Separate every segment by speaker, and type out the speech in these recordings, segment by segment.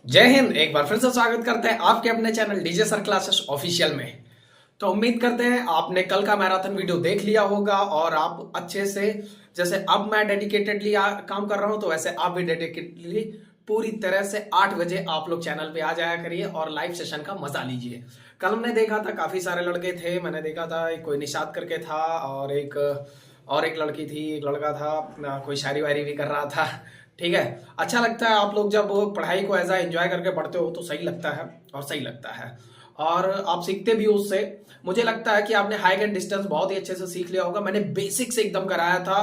Speaker 1: जय हिंद। एक बार फिर से स्वागत करते हैं आपके अपने channel DJ sir classes official में। तो उम्मीद करते हैं आपने कल का मैराथन वीडियो देख लिया होगा और आप अच्छे से, जैसे अब मैं डेडिकेटेडली काम कर रहा हूं तो वैसे आप भी डेडिकेटेडली पूरी तरह से 8 बजे आप लोग चैनल पे आ जाया करिए और लाइव सेशन का मजा लीजिए। कल हमने देखा था काफी सारे लड़के थे, मैंने देखा था एक कोई निशात करके था और एक लड़की थी, एक लड़का था, कोई शायरी वायरी भी कर रहा था। ठीक है, अच्छा लगता है आप लोग जब पढ़ाई को एज एंजॉय करके पढ़ते हो तो सही लगता है और सही लगता है और आप सीखते भी हो उससे। मुझे लगता है कि आपने हाइट एंड डिस्टेंस बहुत ही अच्छे से सीख लिया होगा। मैंने बेसिक से एकदम कराया था।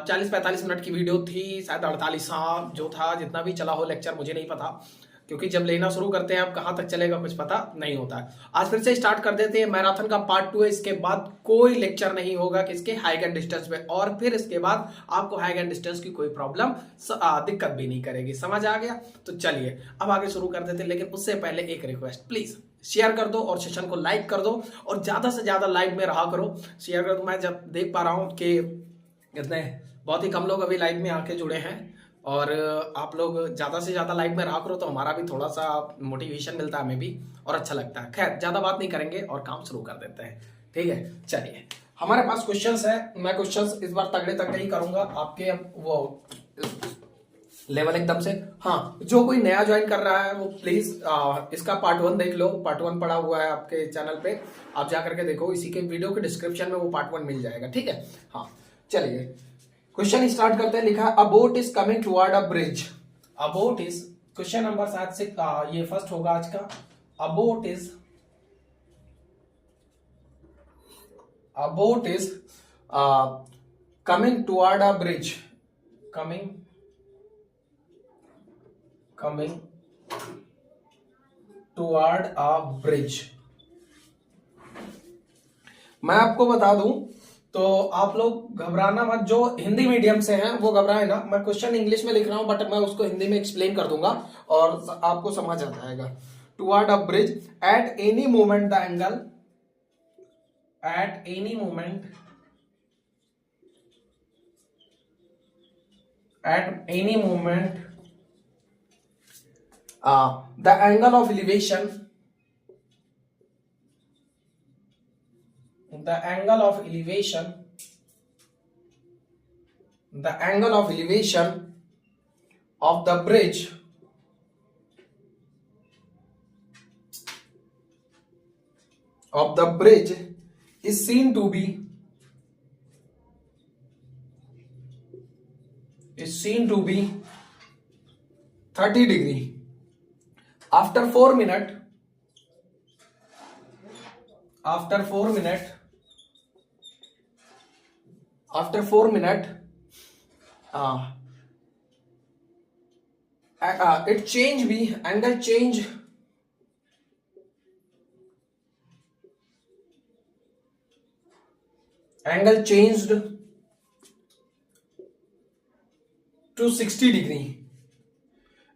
Speaker 1: 40-45 मिनट की वीडियो थी, शायद 48, हाँ जो था, जितना भी चला हो लेक्चर मुझे नहीं पता, क्योंकि जब लेना शुरू करते हैं अब कहाँ तक चलेगा कुछ पता नहीं होता है। आज फिर से स्टार्ट कर देते हैं, मैराथन का पार्ट 2 है। इसके बाद कोई लेक्चर नहीं होगा किसके, हाइट एंड डिस्टेंस पे, और फिर इसके बाद आपको हाइट एंड डिस्टेंस की कोई प्रॉब्लम दिक्कत भी नहीं करेगी। समझ आ गया? तो चलिए अब आगे शुरू कर देते हैं, लेकिन उससे पहले एक रिक्वेस्ट, प्लीज शेयर कर दो और सेशन को लाइक कर दो और ज्यादा से ज्यादा लाइव में रहा करो। शेयर कर दो। मैं जब देख पा रहा हूँ कि इतने बहुत ही कम लोग अभी लाइव में आके जुड़े हैं और आप लोग ज्यादा से ज्यादा लाइव में रहा करो तो हमारा भी थोड़ा सा मोटिवेशन मिलता है, हमें भी, और अच्छा लगता है। खैर ज्यादा बात नहीं करेंगे और काम शुरू कर देते हैं। ठीक है, चलिए हमारे पास क्वेश्चंस है। मैं क्वेश्चंस इस बार तगड़े तगड़े ही करूंगा आपके, वो लेवल एकदम से। हाँ, जो कोई नया ज्वाइन कर रहा है वो प्लीज इसका पार्ट 1 देख लो। पार्ट 1 पड़ा हुआ है आपके चैनल पे, आप जा करके देखो। इसी के वीडियो के डिस्क्रिप्शन में वो पार्ट 1 मिल जाएगा। ठीक है, हाँ चलिए क्वेश्चन स्टार्ट करते हैं। लिखा है, अ boat is coming toward a bridge. A boat is, question number 7 से ये फर्स्ट होगा आज का। अ boat is coming toward a bridge. Coming toward a bridge. मैं आपको बता दूं तो आप लोग घबराना मत। जो हिंदी मीडियम से हैं वो घबराए ना। मैं क्वेश्चन इंग्लिश में लिख रहा हूं बट मैं उसको हिंदी में एक्सप्लेन कर दूंगा और आपको समझ आ जाएगा। Toward a bridge, eight any moment the angle, eight any moment, eight any moment the angle of elevation, the angle of elevation, the angle of elevation of the bridge is seen to be 30 degree. After 4 minutes, after 4 minutes, it change भी, angle change angle changed to 60 degree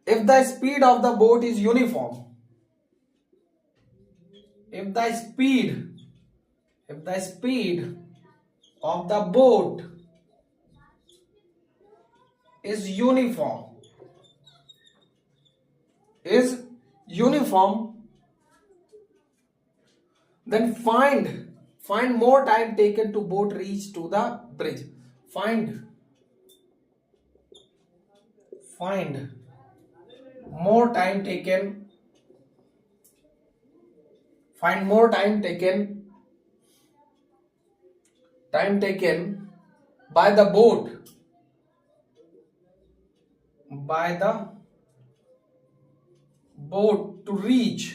Speaker 1: if the speed of the boat is uniform. If the speed of the boat is uniform, then find more time taken to boat reach to the bridge. Find more time taken by the boat to reach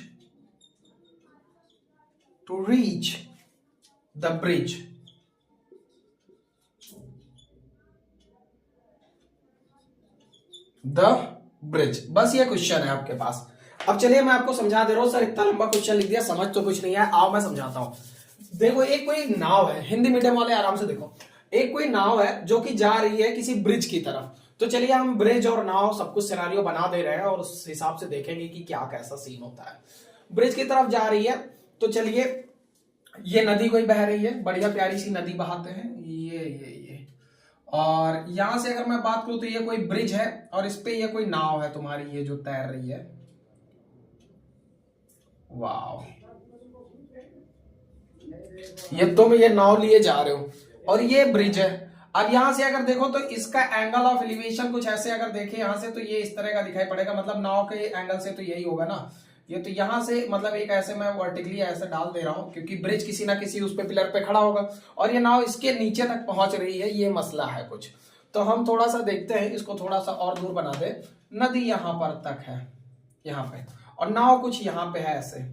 Speaker 1: the bridge. बस ये question है आपके पास। अब चलिए मैं आपको समझा दे रहा हूं। सर इतना लंबा क्वेश्चन लिख दिया, समझ तो कुछ नहीं है। आओ मैं समझाता हूं। देखो, एक कोई नाव है, हिंदी मीडियम वाले आराम से देखो। एक कोई नाव है जो कि जा रही है किसी ब्रिज की तरफ। तो चलिए हम ब्रिज और नाव सब कुछ सिनारियो बना दे रहे हैं और उस हिसाब से देखेंगे कि क्या कैसा सीन होता है। ब्रिज की तरफ जा रही है तो चलिए, ये नदी कोई बह रही है, बढ़िया प्यारी सी नदी बहाते हैं, ये और यहां से अगर मैं बात करूं तो ये कोई ब्रिज है और इस पे ये कोई नाव है तुम्हारी, ये जो तैर रही है, वाह, ये तुम ये नाव लिए जा रहे हो और ये ब्रिज है। अब यहां से अगर देखो तो इसका एंगल ऑफ एलिवेशन कुछ ऐसे अगर देखे यहां से तो ये इस तरह का दिखाई पड़ेगा, मतलब नाव के एंगल से तो यही होगा ना। ये तो यहां से मतलब एक ऐसे मैं वर्टिकली ऐसे डाल दे रहा हूं क्योंकि ब्रिज किसी ना किसी उस पे पिलर पे खड़ा होगा और ये नाव इसके नीचे तक पहुंच रही है, ये मसला है कुछ। तो हम थोड़ा सा देखते हैं, इसको थोड़ा सा और दूर बना दे। नदी यहां पर तक है, यहां पे, और नाव कुछ यहां पे है ऐसे।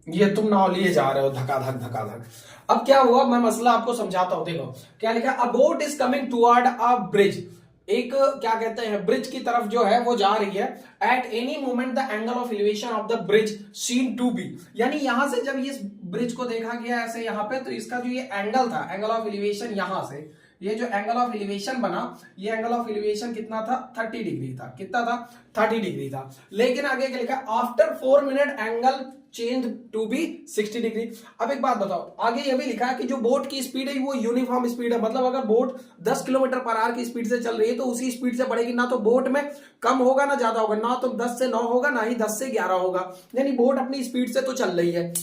Speaker 1: ये तुम नाव लिए जा रहे हो धकाधक धकाधक। अब क्या हुआ, मैं मसला आपको समझाता हूं। देखो क्या लिखा, अ boat is coming toward a bridge. एक क्या कहते हैं, ब्रिज की तरफ जो है वो जा रही है। At any moment the angle of elevation of the bridge seen to be, यानी यहां से जब इस ब्रिज को देखा गया ऐसे यहां पे, तो इसका जो ये एंगल था, एंगल ऑफ एलिवेशन यहां से, ये जो एंगल ऑफ एलिवेशन बना, ये एंगल ऑफ एलिवेशन कितना था, 30 डिग्री था। कितना था, 30 डिग्री था। लेकिन आगे क्या लिखा, after 4 minute angle change to be 60 degree. अब एक बात बताओ, आगे ये भी लिखा है कि जो बोट की स्पीड है वो यूनिफॉर्म स्पीड है, मतलब अगर बोट 10 किलोमीटर पर आवर की स्पीड से चल रही है तो उसी स्पीड से बढ़ेगी, ना तो बोट में कम होगा ना ज्यादा होगा, ना तो 10 से 9 होगा ना ही 10 से 11 होगा, यानी बोट अपनी स्पीड से तो चल रही है।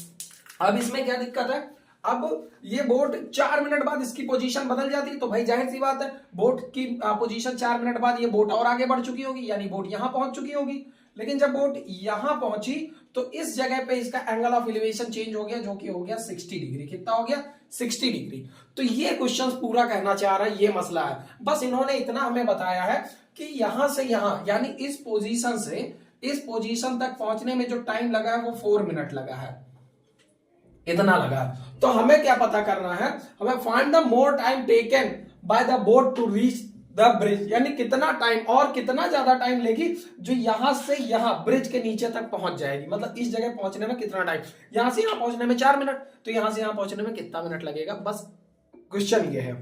Speaker 1: अब इसमें क्या दिक्कत है, अब ये बोट 4 मिनट बाद इसकी पोजीशन बदल जाती है, तो भाई जाहिर सी बात है बोट की पोजीशन 4 मिनट बाद ये बोट और आगे बढ़ चुकी होगी, यानी बोट यहां पहुंच चुकी होगी। लेकिन जब बोट यहां पहुंची तो इस जगह पे इसका एंगल ऑफ एलिवेशन चेंज हो गया, जो कि हो गया 60 डिग्री। कितना हो गया, 60 डिग्री। तो ये क्वेश्चन पूरा कहना चाह रहा है, ये मसला है। बस इन्होंने इतना हमें बताया है कि यहां से यहां, यानी इस पोजीशन से इस पोजीशन तक पहुंचने में जो टाइम लगा है वो 4 मिनट लगा है, इतना लगा। तो हमें क्या पता करना है, हमें find the more time taken by the boat to reach the bridge, यानी कितना टाइम और कितना ज्यादा टाइम लेगी जो यहां से यहां ब्रिज के नीचे तक पहुंच जाएगी, मतलब इस जगह पहुंचने में कितना टाइम, यहां से यहां पहुंचने में 4 मिनट, तो यहां से यहां पहुंचने में कितना मिनट लगेगा। बस क्वेश्चन ये है,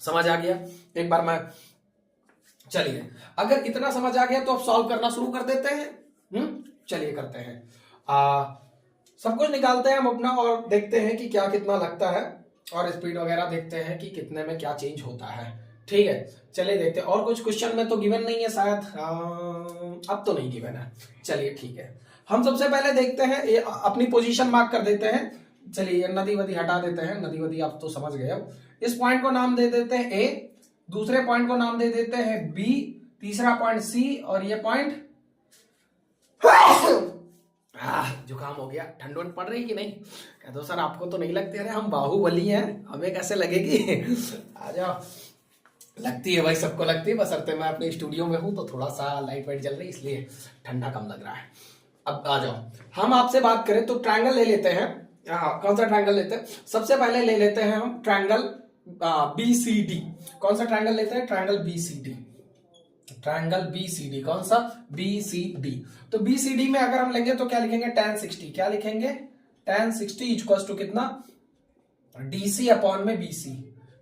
Speaker 1: समझ आ गया। एक बार मैं, चलिए अगर इतना समझ आ गया तो अब सॉल्व करना शुरू कर देते हैं। चलिए करते हैं, सब कुछ निकालते हैं हम अपना और देखते हैं कि क्या कितना लगता है, और स्पीड वगैरह देखते हैं कि कितने में क्या चेंज होता है। ठीक है, चलिए देखते हैं। और कुछ क्वेश्चन में तो गिवन नहीं है शायद, अब तो नहीं गिवन है। चलिए ठीक है, हम सबसे पहले देखते हैं, अपनी पोजीशन मार्क कर देते हैं। चलिए नदी वदी हटा देते हैं, नदी वदी आप तो समझ गए हो। इस पॉइंट को नाम दे देते हैं ए, दूसरे पॉइंट को नाम दे देते हैं बी, तीसरा पॉइंट सी, और ये पॉइंट जुकाम हो गया। ठंड वंड पड़ रही कि नहीं, कह दो सर आपको तो नहीं लगती। अरे हम बाहुबली हैं, हमें कैसे लगेगी आ जाओ। लगती है भाई, सबको लगती है, बशर्ते मैं अपने स्टूडियो में हूं तो थोड़ा सा लाइट वाइट जल रही, इसलिए ठंडा कम लग रहा है। अब आ जाओ, हम आपसे बात करें तो ट्रायंगल ले लेते हैं। कौन सा ट्रायंगल लेते हैं, सबसे पहले ले लेते हैं हम ट्रायंगल BCD। कौन सा ट्रायंगल लेते हैं, ट्रायंगल BCD। ट्रायंगल BCD कौन सा, BCD। तो BCD में अगर हम लेंगे तो क्या लिखेंगे, tan 60। क्या लिखेंगे, tan 60 इक्वल्स टू कितना, DC अपॉन में BC,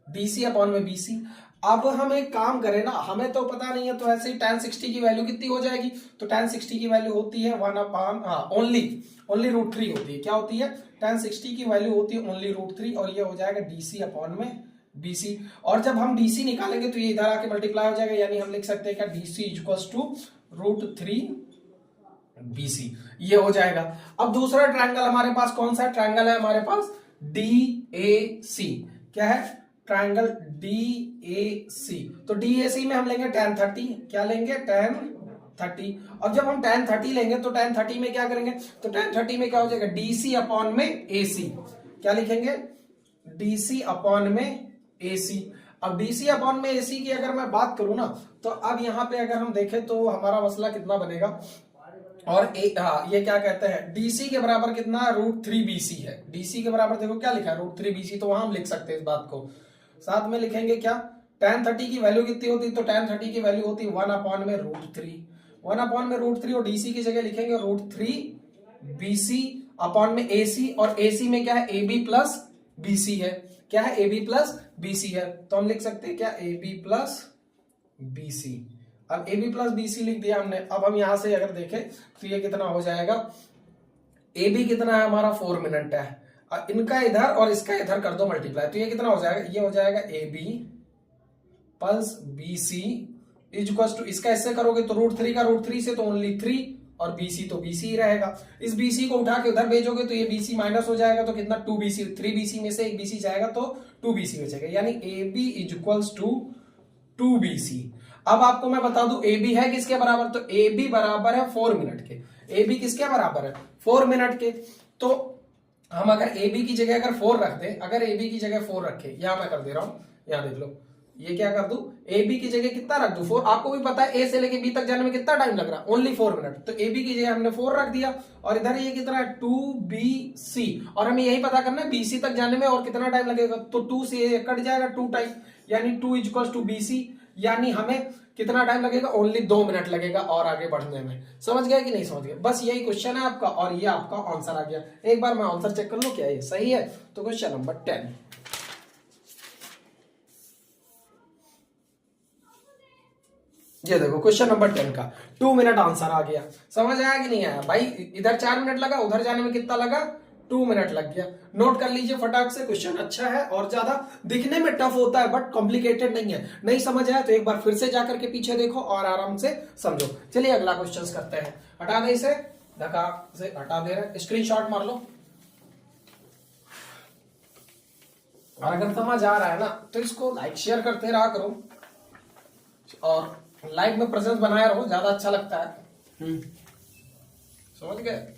Speaker 1: DC अपॉन में BC। अब हम एक काम करें ना, हमें तो पता नहीं है, तो ऐसे ही tan 60 की वैल्यू कितनी हो जाएगी, तो tan 60 की वैल्यू होती है 1 अपॉन ओनली √3 होती है। क्या होती है, tan 60 की वैल्यू होती है ओनली √3, और ये हो जाएगा DC अपॉन में BC। और जब हम DC निकालेंगे तो ये इधर आके मल्टीप्लाई हो जाएगा, यानी हम लिख सकते हैं क्या, DC इक्वल्स टू √3 BC, ये हो जाएगा। अब दूसरा ट्रायंगल हमारे पास कौन सा ट्रायंगल है, हमारे पास DAC। क्या है, ट्रायंगल DAC। तो DAC में हम लेंगे tan 30। क्या लेंगे, tan 30। और जब हम tan 30 लेंगे तो tan 30 में क्या करेंगे, तो tan 30 में क्या हो जाएगा, DC अपॉन में AC। क्या लिखेंगे, DC अपॉन में AC। अब DC अपॉन में AC की अगर मैं बात करूं ना, तो अब यहां पे अगर हम देखें तो हमारा मसला कितना बनेगा, और ये क्या कहते हैं, DC के बराबर कितना, √3 BC है। DC के बराबर देखो क्या लिखा है, √3 BC, तो वहां हम लिख सकते हैं इस बात को। साथ में लिखेंगे क्या, tan 30 की वैल्यू कितनी होती, तो tan 30 की वैल्यू होती 1 अपॉन में √3, 1 अपॉन में √3, और DC की जगह लिखेंगे √3 BC अपॉन में AC, और AC में क्या है, AB प्लस BC है। क्या है, AB प्लस BC है, तो हम लिख सकते हैं क्या, AB प्लस BC। अब AB प्लस BC लिख दिया हमने। अब हम यहां से अगर देखें तो ये कितना हो जाएगा, AB कितना है हमारा 4 मिनट है, इनका इधर और इसका इधर कर दो मल्टीप्लाई, तो ये कितना हो जाएगा, ये हो जाएगा AB plus BC is equal to, इसका ऐसे करोगे तो √3 का √3 से तो ओनली 3 और BC तो BC ही रहेगा। इस BC को उठा के उधर भेजोगे तो ये BC माइनस हो जाएगा, तो कितना 2BC, 3BC में से एक BC जाएगा तो 2BC बचेगा, यानी AB is equal to 2BC। अब आपको मैं बता दूं AB है किसके बराबर, तो AB बराबर है 4 मिनट के। AB किसके बराबर है, 4 मिनट के। तो हम अगर AB की जगह अगर 4 रख दें, अगर AB की जगह 4 रखे, यहां मैं कर दे रहा हूं, यहां देख लो, ये क्या कर दूं, AB की जगह कितना रख दूं 4। आपको भी पता है A से लेके B तक जाने में कितना टाइम लग रहा है, ओनली 4 मिनट। तो AB की जगह हमने 4 रख दिया और इधर ये कितना है 2BC, और हमें यही पता करना है BC तक जाने में और कितना टाइम लगेगा, तो 2 से ये कट जाएगा 2 टाइम, यानी 2 इज इक्वल टू BC, यानी हमें कितना टाइम लगेगा, ओनली 2 मिनट लगेगा और आगे बढ़ने में। समझ गया कि नहीं समझ गया, बस यही क्वेश्चन है आपका और ये आपका आंसर आ गया। एक बार मैं आंसर चेक कर लूं क्या ये सही है, तो क्वेश्चन नंबर 10, ये देखो क्वेश्चन नंबर 10 का 2 मिनट आंसर आ गया। समझ आया कि नहीं आया भाई, इधर 4 मिनट लगा, उधर जाने में कितना लगा, 2 मिनट लग गया। नोट कर लीजिए फटाक से, क्वेश्चन अच्छा है और ज्यादा दिखने में टफ होता है बट कॉम्प्लिकेटेड नहीं है। नहीं समझ आया तो एक बार फिर से जाकर के पीछे देखो और आराम से समझो। चलिए अगला क्वेश्चन करते हैं, हटा दे इसे, धक्का से हटा दे रहे, स्क्रीनशॉट मार लो। और अगर समझ आ रहा है ना तो इसको लाइक शेयर करते रहा करो और लाइव में प्रेजेंस बनाया रहो, ज्यादा अच्छा लगता है। समझ गए,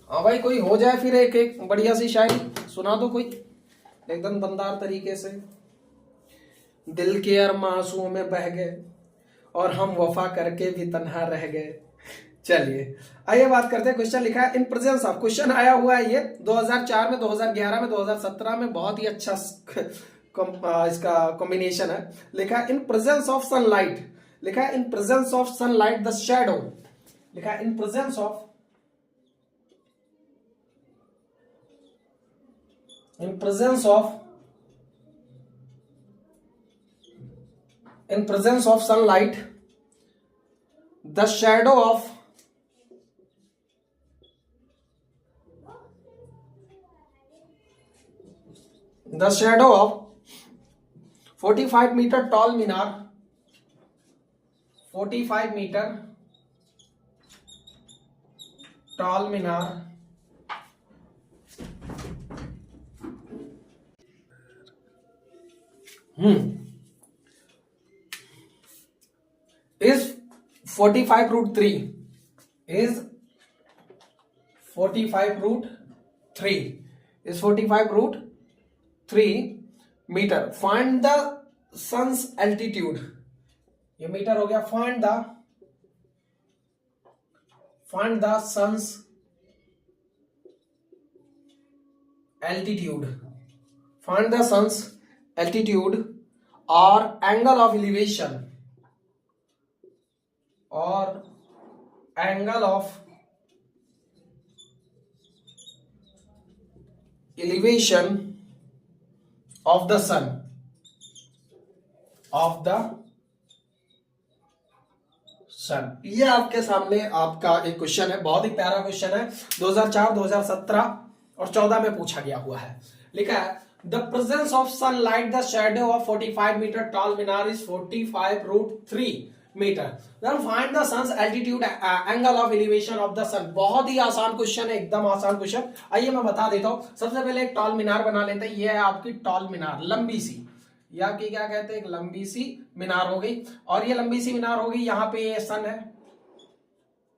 Speaker 1: हाँ भाई कोई हो जाए फिर एक एक बढ़िया सी शायरी सुना दो कोई, एकदम दमदार तरीके से। दिल के अरमासुओं में बह गए और हम वफा करके भी तन्हा रह गए। चलिए आइए बात करते हैं, क्वेश्चन लिखा है इन प्रेजेंस ऑफ, क्वेश्चन आया हुआ है ये 2004 में, 2011 में, 2017 में, बहुत ही अच्छा इसका कॉम्बिनेशन है। लिखा है इन प्रेजेंस ऑफ सनलाइट, लिखा है in presence of sunlight the shadow, लिखा है in presence of, in presence of sunlight the shadow of 45 meter tall Minar, 45 meter tall Minar is 45 root 3, is 45 root 3, is 45 root 3 meter. Find the sun's altitude, ये metre हो गया। find the sun's altitude, find the sun's altitude or angle of elevation, or angle of elevation of the sun, of the sun। ये आपके सामने आपका एक question है, बहुत ही प्यारा क्वेश्चन है, 2004, 2017 और 14 में पूछा गया हुआ है। लिखा है the presence of sunlight the shadow of 45 meter tall minar is 45 root 3 meter, then find the sun's altitude angle of elevation of the sun। बहुत ही आसान क्वेश्चन है, एकदम आसान क्वेश्चन। आइए मैं बता देता हूं, सबसे पहले एक टॉल मीनार बना लेते हैं। ये है आपकी टॉल मीनार, लंबी सी, या कि क्या कहते हैं, एक लंबी सी मीनार हो गई। और ये लंबी सी मीनार हो गई, यहाँ पे ये सन है,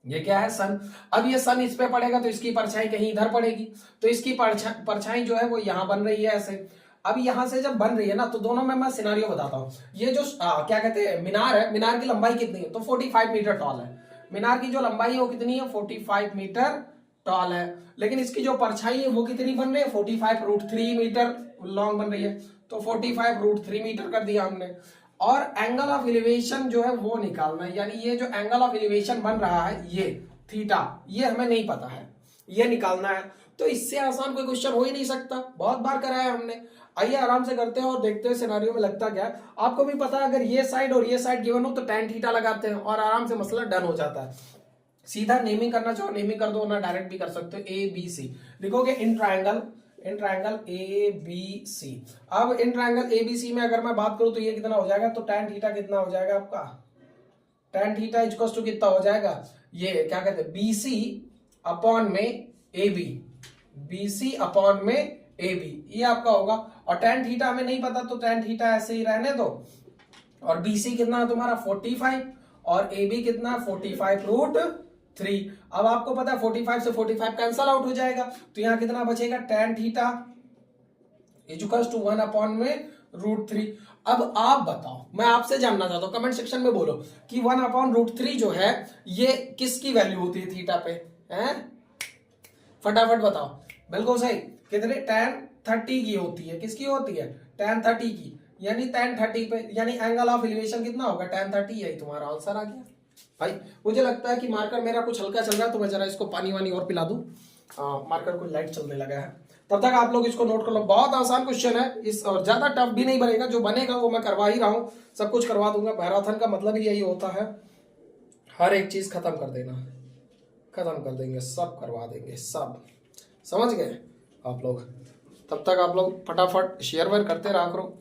Speaker 1: ये क्या है सन। अब ये सन इस पे पड़ेगा तो इसकी परछाई कहीं इधर पड़ेगी, तो इसकी परछाई जो है वो यहां बन रही है ऐसे। अब यहां से जब बन रही है ना, तो दोनों में मैं सिनारियो बताता हूं। ये जो क्या कहते हैं मीनार है, मीनार की लंबाई कितनी है, तो 45 मीटर टॉल है। मीनार की जो लंबाई है वो कितनी है, 45 मीटर टॉल है। लेकिन इसकी जो परछाई है वो कितनी बन रही है, 45 रूट 3 मीटर लॉन्ग बन रही है, तो 45 रूट 3 मीटर कर दिया हमने। और एंगल ऑफ एलिवेशन जो है वो निकालना है, यानी ये जो एंगल ऑफ एलिवेशन बन रहा है ये थीटा, ये हमें नहीं पता है, ये निकालना है। तो इससे आसान कोई क्वेश्चन हो ही नहीं सकता, बहुत बार कराया है हमने। आइए आराम से करते हैं और देखते हैं सिनेरियो में लगता क्या है। आपको भी पता है अगर ये साइड और ये साइड गिवन हो तो tan थीटा लगाते हैं और आराम से मसला डन हो जाता है। सीधा नेमिंग करना चाहो नेमिंग कर दो, ना डायरेक्ट भी कर सकते हो। A B C लिखोगे in triangle, in triangle A B C. अब इन ट्रायंगल ए बी सी में अगर मैं बात करूं तो ये कितना हो जाएगा, तो tan थीटा कितना हो जाएगा आपका, tan थीटा इक्वल्स टू कितना हो जाएगा, ये क्या कहते हैं बी सी अपॉन में A B, B C upon में ए बी, ये आपका होगा। और tan थीटा हमें नहीं पता तो tan थीटा ऐसे ही रहने दो। और बी सी कितना है तुम्हारा 45 और ए बी कितना 45√3। अब आपको पता है 45 से 45 कैंसल आउट हो जाएगा, तो यहां कितना बचेगा tan theta equals to 1 upon में √3। अब आप बताओ, मैं आपसे जानना चाहता हूं, कमेंट सेक्शन में बोलो कि 1 अपॉन √3 जो है ये किसकी वैल्यू होती है थीटा पे, हैं फटाफट बताओ। बिल्कुल सही, कितने tan 30 की होती है, किसकी होती है tan 30 की, यानी tan 30 पे, यानी एंगल ऑफ एलिवेशन कितना होगा tan 30, यही तुम्हारा आंसर आ गया। भाई मुझे लगता है कि मार्कर मेरा कुछ हल्का चल रहा है, तो मैं जरा इसको पानी वानी और पिला दूं। मार्कर को लाइट चलने लगा है, तब तक आप लोग इसको नोट कर लो। बहुत आसान क्वेश्चन है इस, और ज्यादा टफ भी नहीं बनेगा, जो बनेगा वो मैं करवा ही रहा हूं, सब कुछ करवा दूंगा। मैराथन का मतलब ही यही होता है, हर एक चीज खत्म कर देना, खत्म कर देंगे, सब करवा देंगे, सब समझ गए आप लोग। तब तक आप लोग फटाफट शेयर वेयर करते रहा करो,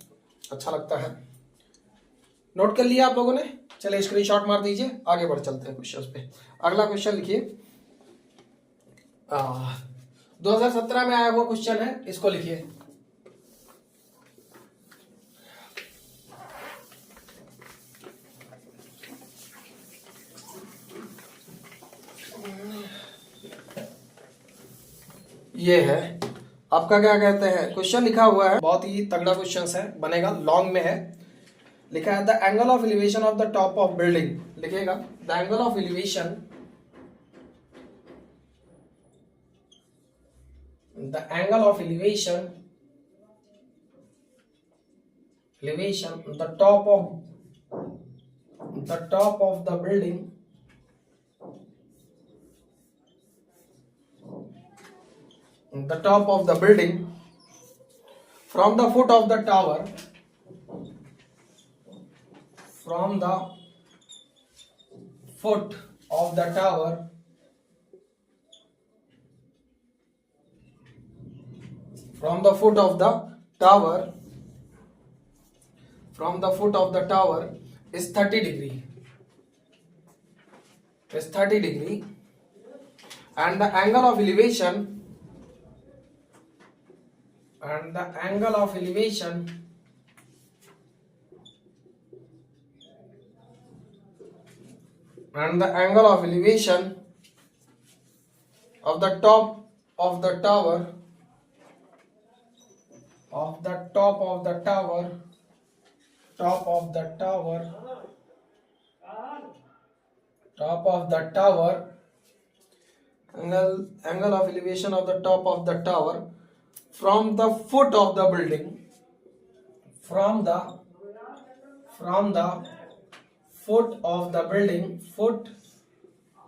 Speaker 1: अच्छा लगता है। नोट कर लिया आप लोगों ने, चलिए स्क्रीनशॉट मार दीजिए, आगे बढ़ चलते हैं क्वेश्चन पे। अगला क्वेश्चन लिखिए, 2017 में आया हुआ क्वेश्चन है, इसको लिखिए। ये है आपका, क्या कहते हैं, क्वेश्चन लिखा हुआ है, बहुत ही तगड़ा क्वेश्चन है, बनेगा, लॉन्ग में है। लिखा है the angle of elevation of the top of building, लिखिएगा the angle of elevation, the angle of elevation, elevation the top of the building, the top of the building from the foot of the tower, from the foot of the tower, from the foot of the tower, from the foot of the tower is 30 degree, is 30 degree, and the angle of elevation, and the angle of elevation and the angle of elevation of the top of the tower, of the top of the tower, top of the tower, top of the tower, angle of elevation of the top of the tower from the foot of the building, from the foot of the building, foot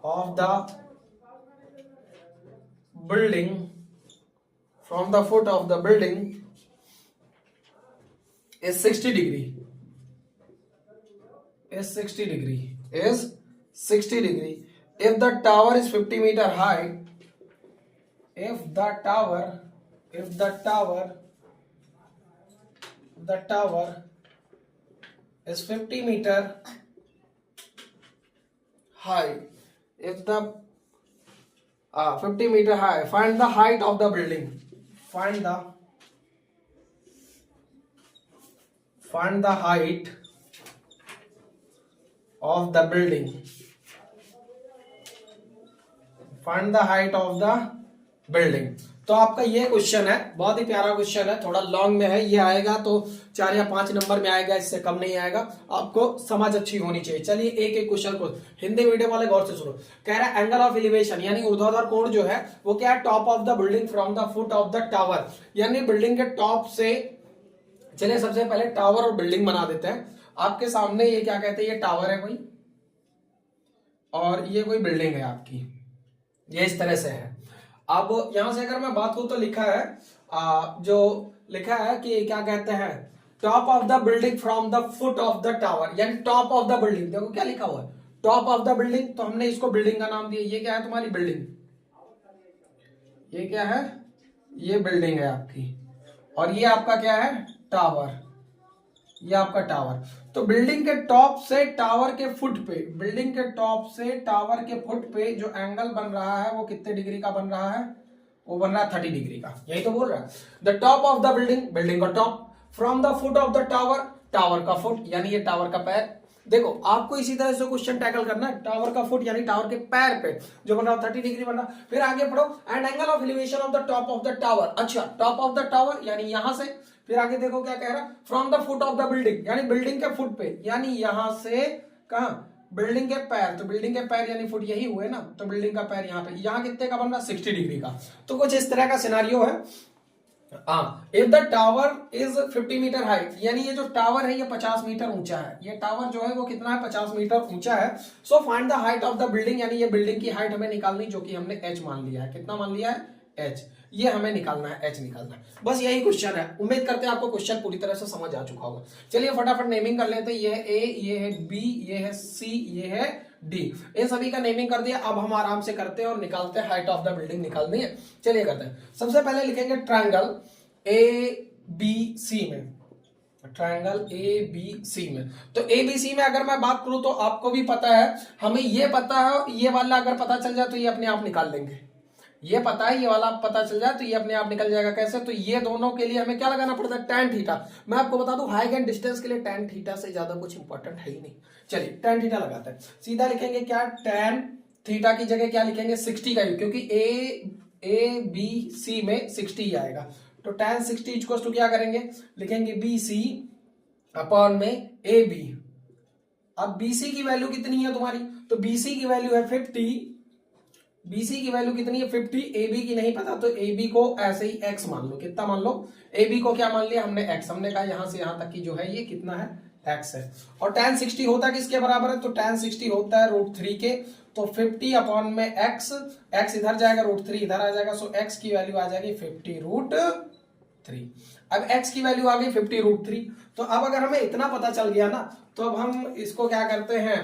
Speaker 1: of the building, from the foot of the building is 60 degree, is 60 degree, is 60 degree. If the tower is 50 meter high, if the tower is 50 meter high, if the 50 meter high, find the height of the building, find the height of the building, find the height of the building। तो आपका ये question है, बहुत ही प्यारा question है, थोड़ा long में है, ये आएगा तो 4 या 5 नंबर में आएगा, इससे कम नहीं आएगा, आपको समझ अच्छी होनी चाहिए। चलिए एक एक क्वेश्चन को हिंदी मीडियम वाले गौर से सुनो। कह रहा है एंगल ऑफ एलिवेशन यानी ऊर्ध्वाधर कोण जो है वो क्या है, top of the building from the foot of the tower, यानी बिल्डिंग के टॉप से। चलिए सबसे पहले टावर और बिल्डिंग बना देते हैं। आपके सामने ये क्या कहते हैं, ये टावर है कोई, और ये कोई बिल्डिंग है आपकी, ये इस तरह से है। अब यहां से अगर मैं बात करूं तो लिखा है जो लिखा है कि क्या कहते हैं, top of the building from the foot of the tower, यानी टॉप ऑफ द बिल्डिंग। देखो क्या लिखा हुआ है, टॉप ऑफ द बिल्डिंग, तो हमने इसको बिल्डिंग का नाम दिया। ये क्या है तुम्हारी बिल्डिंग, ये क्या है ये बिल्डिंग है आपकी, और ये आपका क्या है, टावर, ये आपका टावर। तो बिल्डिंग के टॉप से टावर के फुट पे, बिल्डिंग के टॉप से टावर के फुट पे जो एंगल बन रहा है वो कितने डिग्री का बन रहा है, वो बन रहा है 30 डिग्री का। यही तो बोल रहा है। The top of the building, building का top, from the foot of the tower, tower का फुट यानी ये टावर का पैर। देखो आपको इसी तरह से क्वेश्चन टैकल करना है, टावर का फुट यानी टावर के पैर पे जो बन रहा है 30 डिग्री बन रहा है। फिर आगे पढ़ो, and angle of elevation of the top of the tower. अच्छा, टॉप ऑफ द टावर यानी यहां से, फिर आगे देखो क्या कह रहा है, from the foot of the building यानी बिल्डिंग के फुट पे, यानी यहां से कहां, बिल्डिंग के पैर। तो बिल्डिंग के पैर यानी फुट यही हुए ना, तो बिल्डिंग का पैर यहाँ पे, यहाँ कितने का बन रहा है, 60 डिग्री का। तो कुछ इस तरह का सिनारियो है। If the tower is 50 metre height, यानी ये जो टावर है ये 50 मीटर ऊंचा है, ये टावर जो है वो कितना है, 50 मीटर ऊंचा है। So find the height of the building, यानी ये बिल्डिंग की हाइट हमें निकालनी, जो कि हमने h मान लिया है। कितना मान लिया है, h, ये हमें निकालना है, h निकालना है। बस यही क्वेश्चन है। उम्मीद करते हैं आपको क्वेश्चन पूरी तरह से समझ आ चुका होगा। चलिए फटाफट नेमिंग कर लेते हैं। ये है a, ये है b, ये है c, ये है d। इन सभी का नेमिंग कर दिया। अब हम आराम से करते हैं और निकालते हैं हाइट ऑफ द बिल्डिंग निकालनी है। चलिए करते हैं। सबसे पहले लिखेंगे ट्रायंगल ABC में, ट्रायंगल ABC में। तो ABC में अगर मैं बात करूं तो आपको भी पता है, हमें ये पता है, ये वाला अगर पता चल जाए तो ये अपने आप निकाल लेंगे। ये पता है, ये वाला पता चल जाए तो ये अपने आप निकल जाएगा। कैसे, तो ये दोनों के लिए हमें क्या लगाना पड़ता है, tan थीटा। मैं आपको बता दूं हाइट एंड डिस्टेंस के लिए tan थीटा से ज्यादा कुछ इंपॉर्टेंट है ही नहीं। चलिए tan थीटा लगाते हैं। सीधा लिखेंगे क्या, tan थीटा की जगह क्या लिखेंगे, 60 का, क्योंकि ABC में 60 ही आएगा। तो tan 60 इक्वल्स टू क्या करेंगे, लिखेंगे BC अपॉन में AB। अब BC की वैल्यू कितनी है तुम्हारी, तो BC की वैल्यू है 50, BC की वैल्यू कितनी है 50, AB की नहीं पता तो AB को ऐसे ही x मान लो। कितना मान लो, AB को क्या मान लिया हमने, x। हमने कहा यहां से यहां तक की जो है ये कितना है, x है। और tan 60 होता है किसके बराबर है, तो tan 60 होता है √3 के। तो 50 अपॉन में x, x इधर जाएगा, √3 इधर आ जाएगा। सो x की वैल्यू आ जाएगी 50√3। अब x की वैल्यू आ गई 50√3। तो अब अगर हमें इतना पता चल गया ना, तो अब हम इसको क्या करते हैं,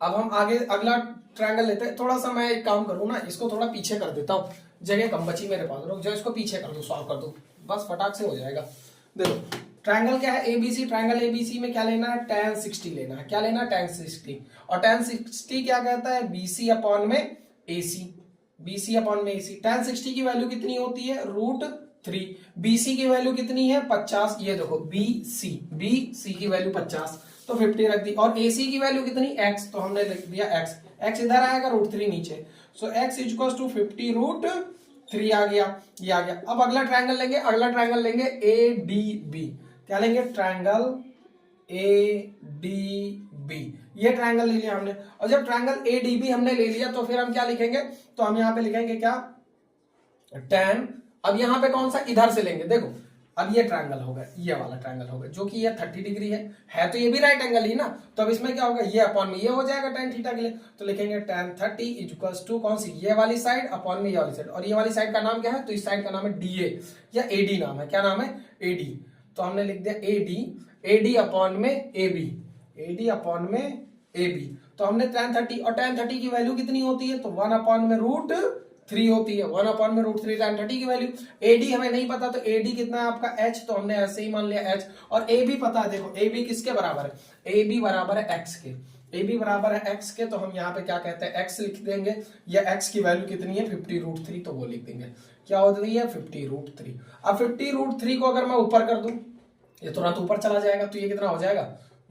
Speaker 1: अब हम आगे अगला ट्रायंगल लेते हैं। थोड़ा सा मैं एक काम करूं ना, इसको थोड़ा पीछे कर देता हूं, जगह कम बची मेरे पास। रुक जाओ, इसको पीछे कर दो, सॉल्व कर दो, बस फटाक से हो जाएगा। देखो ट्रायंगल क्या है, ABC। ट्रायंगल ABC में क्या लेना है, tan 60 लेना है। क्या लेना है, tan 60। और tan 60 क्या कहता है, BC अपॉन में AC, BC अपॉन में AC। tan 60 की वैल्यू कितनी होती है, √3। BC की वैल्यू कितनी है, 50। ये देखो BC की वैल्यू 50, तो 50 रख दी। और AC की वैल्यू कितनी, x, तो हमने लिख दिया x इधर आएगा, √3 नीचे। सो x इक्वल्स टू 50√3 आ गया, ये आ गया। अब अगला ट्रायंगल लेंगे, अगला ट्रायंगल लेंगे ADB। क्या लेंगे, ट्रायंगल ADB। ये ट्रायंगल ले लिया हमने। और जब ट्रायंगल ADB हमने ले लिया तो फिर हम क्या लिखेंगे, तो हम यहां पे लिखेंगे क्या, tan। अब यहां पे कौन सा, इधर से लेंगे। देखो अब ये ट्रायंगल होगा, ये वाला ट्रायंगल होगा, जो कि ये 30 डिग्री है तो ये भी राइट एंगल ही ना। तो अब इसमें क्या होगा, ये अपॉन में ये हो जाएगा tan थीटा के लिए। तो लिखेंगे tan 30 इक्वल्स टू कौन सी, ये वाली साइड अपॉन में ये वाली साइड। और ये वाली साइड का नाम क्या है, तो इस साइड का नाम है DA या AD नाम है। क्या नाम है, AD। तो हमने लिख दिया AD अपॉन में AB, AD अपॉन में AB। तो हमने tan 30, और tan 30 की वैल्यू कितनी होती है, तो 1 अपॉन में √3 होती है। 1 अपॉन में √3 tan 30 की वैल्यू। AD हमें नहीं पता, तो AD कितना है आपका h, तो हमने ऐसे ही मान लिया h। और AB पता है, देखो AB किसके बराबर है, AB बराबर है x के। AB बराबर है x के, तो हम यहाँ पे क्या कहते हैं, x लिख देंगे। या x की वैल्यू कितनी है, 50√3, तो वो लिख देंगे। क्या हो रही है, 50√3। अब 50√3 को अगर मैं ऊपर कर दूं, ये तुरंत ऊपर चला जाएगा, तो ये कितना हो जाएगा,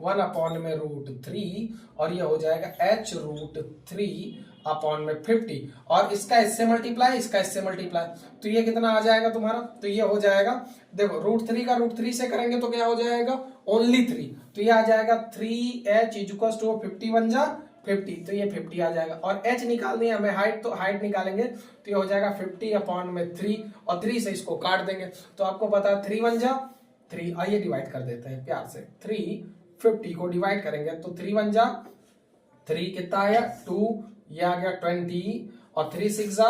Speaker 1: 1 अपॉन में √3, और ये हो जाएगा h√3 अपॉन में 50। और इसका इससे मल्टीप्लाई, इसका इससे मल्टीप्लाई, तो ये कितना आ जाएगा तुम्हारा, तो ये हो जाएगा, देखो √3 का √3 से करेंगे तो क्या हो जाएगा, ओनली 3। तो ये आ जाएगा 3h इक्वल्स टू 51 जा 50, तो ये 50 आ जाएगा। और h निकालनी है हमें हाइट, तो हाइट निकालेंगे तो ये हो जाएगा 50 अपॉन में 3, और 3 से इसको काट देंगे। तो आपको पता है 3 1 जा 3, आइए डिवाइड कर देते हैं प्यार से। 350 को डिवाइड करेंगे तो 3 1 जा 3 कितना आया 2, ये आ गया 20, और 3 6 जा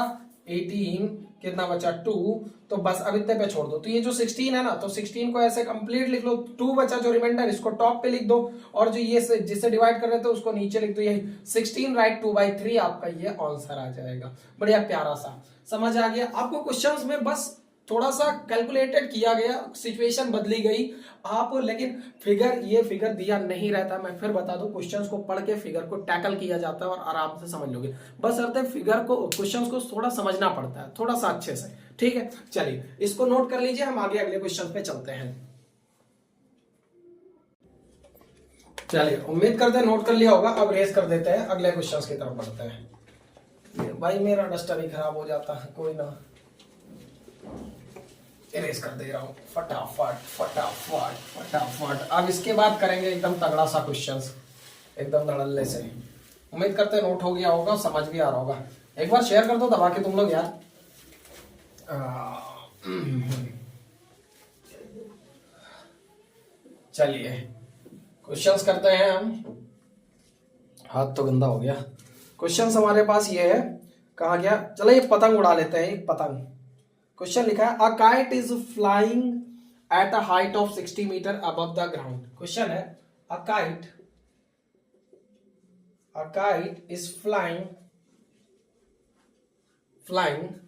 Speaker 1: 18, कितना बचा 2, तो बस अब इतने पे छोड़ दो। तो ये जो 16 है ना, तो 16 को ऐसे कंप्लीट लिख लो, 2 बचा जो रिमाइंडर इसको टॉप पे लिख दो, और जो ये जिससे डिवाइड कर रहे थे उसको नीचे लिख दो। यही 16 राइट 2/3 आपका ये आंसर आ जाएगा। बढ़िया प्यारा सा समझ आ गया आपको। क्वेश्चंस में बस थोड़ा सा कैलकुलेटेड किया गया, सिचुएशन बदली गई आप, लेकिन फिगर ये फिगर दिया नहीं रहता। मैं फिर बता दूं, क्वेश्चंस को पढ़ के फिगर को टैकल किया जाता है और आराम से समझ लोगे। बस अर्थ है फिगर को, क्वेश्चंस को थोड़ा समझना पड़ता है, थोड़ा सा अच्छे से। ठीक है, चलिए इसको नोट कर लीजिए, हम आगे अगले क्वेश्चन पे चलते हैं। चलिए उम्मीद करते हैं नोट कर लिया होगा। अब रेस कर देते हैं, अगले क्वेश्चन की तरफ बढ़ते हैं। भाई मेरा डस्टर ही खराब हो जाता है, कोई ना, इरेज कर दे रहा हूं फटाफट फटाफट फटाफट। अब इसके बाद करेंगे एकदम तगड़ा सा क्वेश्चन, एकदम धड़ल्ले से। उम्मीद करते हैं नोट हो गया होगा, समझ भी आ रहा होगा। एक बार शेयर कर दो दबा के तुम लोग यार। चलिए क्वेश्चंस करते हैं हम। हाथ तो गंदा हो गया। क्वेश्चंस हमारे पास ये है, कहा गया, चलो ये पतंग उड़ा लेते हैं। एक पतंग, क्वेश्चन लिखा है, a kite is flying at a height of 60 metre above the ground. Question है, a kite is flying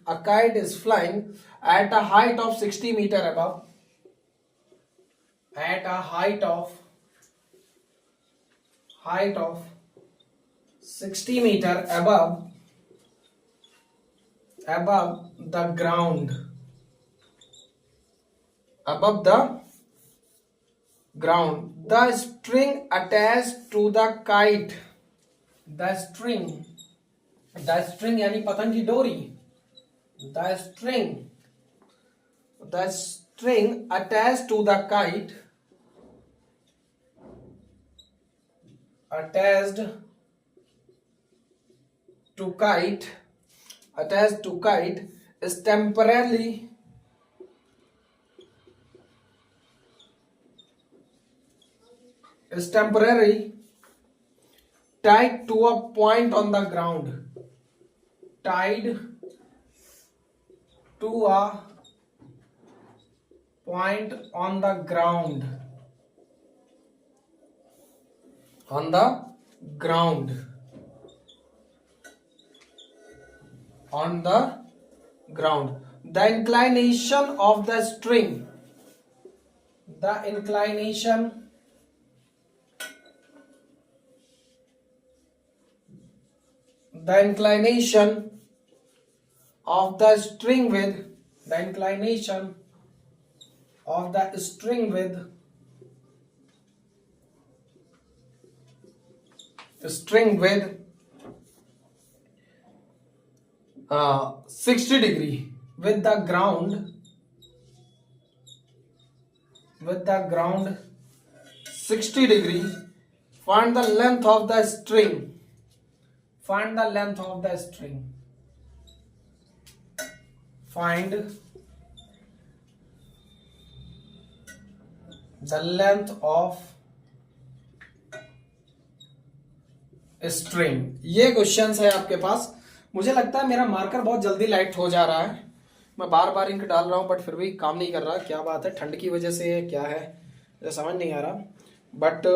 Speaker 1: a kite is flying at a height of 60 meter above, at a height of 60 meter above the ground, above the ground. The string attached to the kite, the string यानी पतंग की डोरी, the string attached to the kite, attached to kite is temporarily tied to a point on the ground, tied to a point on the ground, The inclination of the string, the inclination of the string with string with 60 degree with the ground 60 degree. Find the length of the string. Find the length of the string. Find the length of string. ये question है आपके पास। मुझे लगता है मेरा marker बहुत जल्दी light हो जा रहा है। मैं बार बार इंक डाल रहा हूं बट फिर भी काम नहीं कर रहा। क्या बात है, ठंड की वजह से क्या है मुझे समझ नहीं आ रहा। बट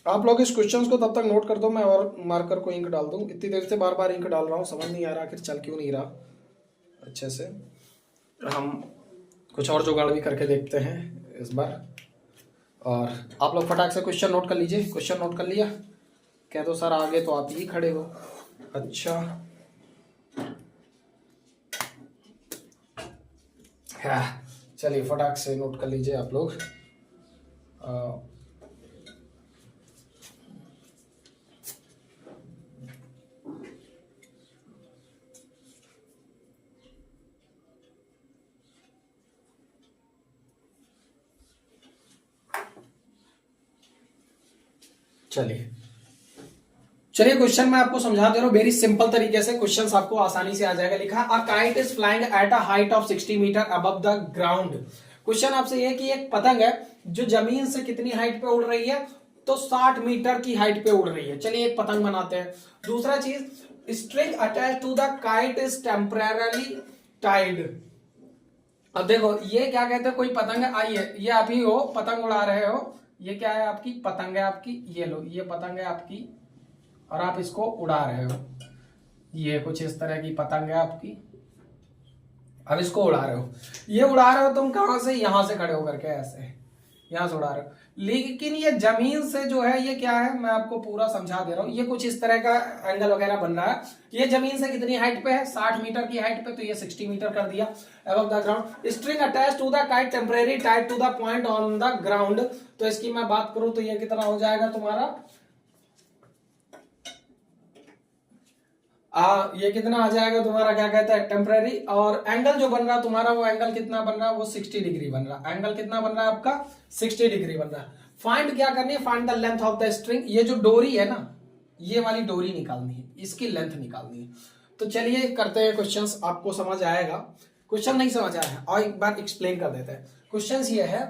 Speaker 1: आप लोग इस क्वेश्चंस को तब तक नोट कर दो, मैं और मार्कर को इंक डाल दूं। इतनी देर से बार बार इंक डाल रहा हूं, समझ नहीं आ रहा आखिर चल क्यों नहीं रहा अच्छे से। हम कुछ और जुगाड़ भी करके देखते हैं इस बार। और आप लोग फटाक से क्वेश्चन नोट कर लीजिए। क्वेश्चन नोट कर लिया? कह दो सर आगे तो आप ही खड़े हो। अच्छा चलिए फटाक से नोट कर लीजिए आप लोग। चलिए क्वेश्चन मैं आपको समझा दे रहा हूं वेरी सिंपल तरीके से। क्वेश्चन आपको आसानी से आ जाएगा। लिखा a kite is flying at a height of 60 metre above the ground. Question आपसे ये कि एक पतंग है जो जमीन से कितनी हाइट पे उड़ रही है, तो 60 मीटर की हाइट पे उड़ रही है। चलिए एक पतंग बनाते हैं। दूसरा चीज, string attach to the kite is temporarily tied. अब देखो ये क्या कहते हैं, कोई पतंग आई है, ये अभी हो पतंग उड़ा रहे हो, ये क्या है आपकी पतंग है आपकी, ये लो ये पतंग है आपकी और आप इसको उड़ा रहे हो, ये कुछ इस तरह की पतंग है आपकी, अब इसको उड़ा रहे हो, ये उड़ा रहे हो तुम कहां से, यहां से खड़े होकर के ऐसे यहां से उड़ा रहे हो, लेकिन ये जमीन से जो है ये क्या है, मैं आपको पूरा समझा दे रहा हूं, ये कुछ इस तरह का एंगल वगैरह बन रहा है, ये जमीन से कितनी हाइट पे है, 60 मीटर की हाइट पे, तो ये 60 मीटर कर दिया above the ground. String attach to the kite temporary tied to the point on the ground, तो इसकी मैं बात करूं तो ये कितना हो जाएगा तुम्हारा, ये कितना आ जाएगा तुम्हारा, क्या कहता है टेम्परेरी, और एंगल जो बन रहा है तुम्हारा, वो एंगल कितना बन रहा है, वो 60 डिग्री बन रहा है, एंगल कितना बन रहा है आपका 60 डिग्री बन रहा है। फाइंड क्या करनी है, find the length of the string, ये जो डोरी है ना, ये वाली डोरी निकालनी है, इसकी लेंथ निकालनी है। तो चलिए करते हैं क्वेश्चंस, आपको समझ आएगा, क्वेश्चन नहीं समझ आया है और एक बार एक्सप्लेन कर देते हैं। क्वेश्चन ये है,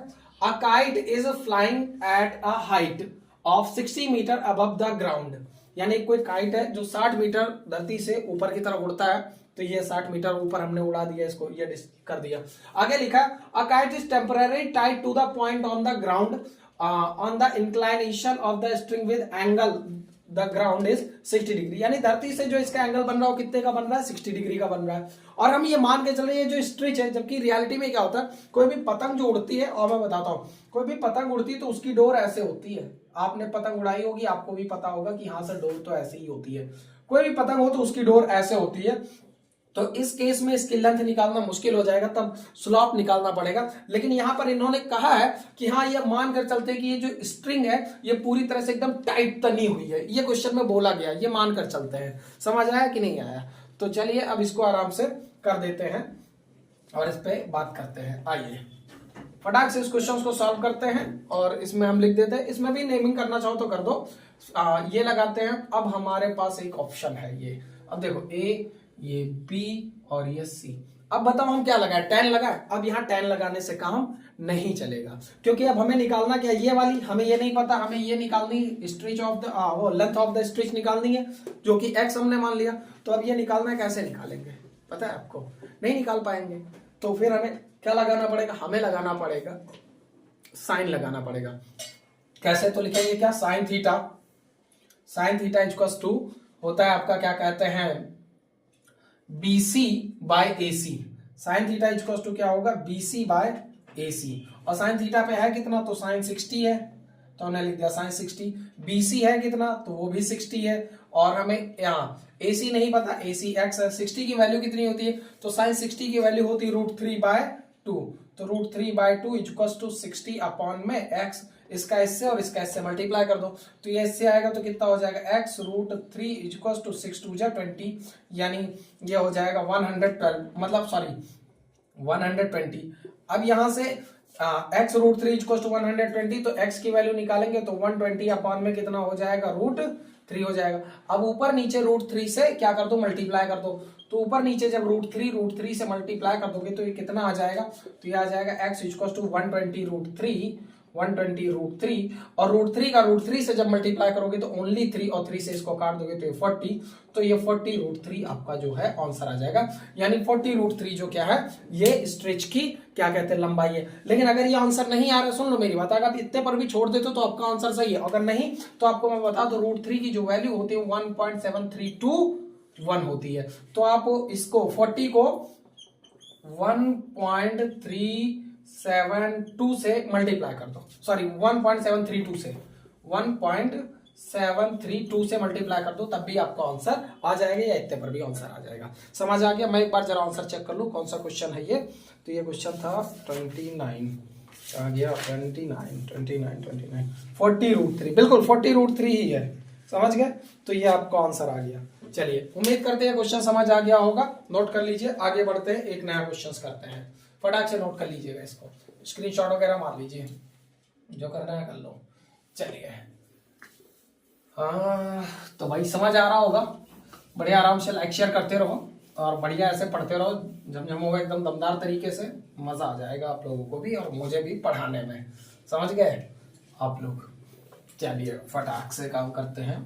Speaker 1: a kite is flying at a height of 60 metre above the ground, यानी कोई काइट है जो 60 मीटर धरती से ऊपर की तरफ उड़ता है, तो ये 60 मीटर ऊपर हमने उड़ा दिया इसको, ये कर दिया। आगे लिखा, a kite is temporary tied to the point on the ground on the inclination of the string with angle the ground is 60 degree, यानी धरती से जो इसका एंगल बन रहा है कितने का बन रहा है, 60 डिग्री का बन रहा है। और हम ये मान के चल रहे हैं जो स्ट्रिच है, जबकि रियलिटी में क्या होता है, कोई भी पतंग जो उड़ती है, और मैं बताता हूं, कोई भी पतंग उड़ती है तो उसकी डोर ऐसे होती है, आपने पतंग उड़ाई होगी, आपको भी पता होगा कि हाँ सर डोर तो ऐसे ही होती है, कोई भी पतंग हो तो उसकी डोर ऐसे होती है। तो इस केस में इसकी लेंथ निकालना मुश्किल हो जाएगा, तब स्लॉप निकालना पड़ेगा। लेकिन यहां पर इन्होंने कहा है कि हाँ ये मान कर चलते हैं कि ये जो स्ट्रिंग है ये पूरी तरह से एकदम टाइट तनी हुई है, ये क्वेश्चन में बोला गया, ये मान कर चलते हैं। समझ आया कि नहीं आया? तो चलिए अब इसको आराम से कर देते हैं और इस पे बात करते हैं। आइए फटाक से इस क्वेश्चन को सॉल्व करते हैं और इसमें हम लिख देते हैं, इसमें भी नेमिंग करना चाहो तो कर दो। ये लगाते हैं, अब हमारे पास एक ऑप्शन है ये, अब देखो ए, ये बी और ये सी। अब बताओ हम क्या लगाए, 10 लगाए। अब यहाँ 10 लगाने से काम नहीं चलेगा, क्योंकि अब हमें निकालना क्या, ये वाली हमें ये नहीं पता, हमें ये निकालनी स्ट्रिच ऑफ द वो लेंथ ऑफ द स्ट्रिच निकालनी है, जो कि x हमने मान लिया। तो अब ये निकालना है, कैसे निकालेंगे पता है आपको, नहीं निकाल पाएंगे। तो फिर हमें क्या लगाना पड़ेगा, हमें लगाना पड़ेगा साइन लगाना पड़ेगा। कैसे, तो लिखेंगे क्या, sine theta, sine theta equals to होता है आपका क्या कहते हैं BC by AC। Sine theta equals to क्या होगा, BC बाय AC, और साइन थीटा पे है कितना, तो साइन 60 है, तो हमने लिख दिया साइन 60। BC है कितना, तो वो भी 60 है, और हमें यहाँ AC नहीं पता, AC x है, 60 की वैल्यू कितनी होती है, तो साइन 60 की वैल्यू होती है √3/2, तो √3/2 इक्वल्स टू 60 अपॉन में x, इसका इससे और इसका इससे मल्टीप्लाई कर दो, तो ये इससे आएगा तो कितना हो जाएगा, x √3 इक्वल्स टू 6 2 20, यानी ये हो जाएगा 112, मतलब सॉरी 120। अब यहां से x √3 इक्वल्स टू 120, तो x की वैल्यू निकालेंगे तो 120 अपॉन में कितना हो जाएगा, √3 हो जाएगा। अब ऊपर नीचे √3 से क्या कर दो, मल्टीप्लाई कर दो, तो ऊपर नीचे जब √3 से मल्टीप्लाई कर दोगे तो ये कितना आ जाएगा, तो ये आ जाएगा x इक्वल्स टू 120 और √3 का √3 से जब मल्टीप्लाई करोगे तो ओनली 3 और 3 से इसको काट दोगे तो ये 40, तो ये 40 √3 आपका जो है आंसर आ जाएगा। यानी 40 √3 जो क्या है, ये स्ट्रेच की क्या कहते हैं लंबाई है। लेकिन अगर ये आंसर नहीं आ रहा, सुन लो मेरी बात, अगर आप इतने पर भी छोड़ देते तो आपका आंसर सही है, अगर नहीं तो आपको मैं बता दो √3 की जो वैल्यू होती है 1.7321 होती है। तो आप इसको 40 को 1.372 से मल्टीप्लाई कर दो, सॉरी 1.732 से 1.732 से मल्टीप्लाई कर दो, तब भी आपका आंसर आ जाएगा, या इतने पर भी आंसर आ जाएगा। समझ आ गया? मैं एक बार जरा आंसर चेक कर लूं कौन सा क्वेश्चन है ये। तो ये क्वेश्चन था 29 आ गया, 29 40 √3, बिल्कुल 40 √3 ही है, समझ गए? तो ये आपका आंसर आ गया। चलिए उम्मीद करते हैं क्वेश्चन समझ आ गया होगा, नोट कर लीजिए। आगे बढ़ते हैं, एक नया क्वेश्चन करते हैं, फटाक से नोट कर लीजिएगा, इसको स्क्रीनशॉट वगैरह मार लीजिए, जो करना है कर लो। चलिए हाँ, तो भाई समझ आ रहा होगा, बढ़िया आराम से लाइक शेयर करते रहो और बढ़िया ऐसे पढ़ते रहो, झमझम होगा एकदम दमदार तरीके से, मजा आ जाएगा आप लोगों को भी और मुझे भी पढ़ाने में। समझ गए आप लोग? चलिए फटाक से काम करते हैं।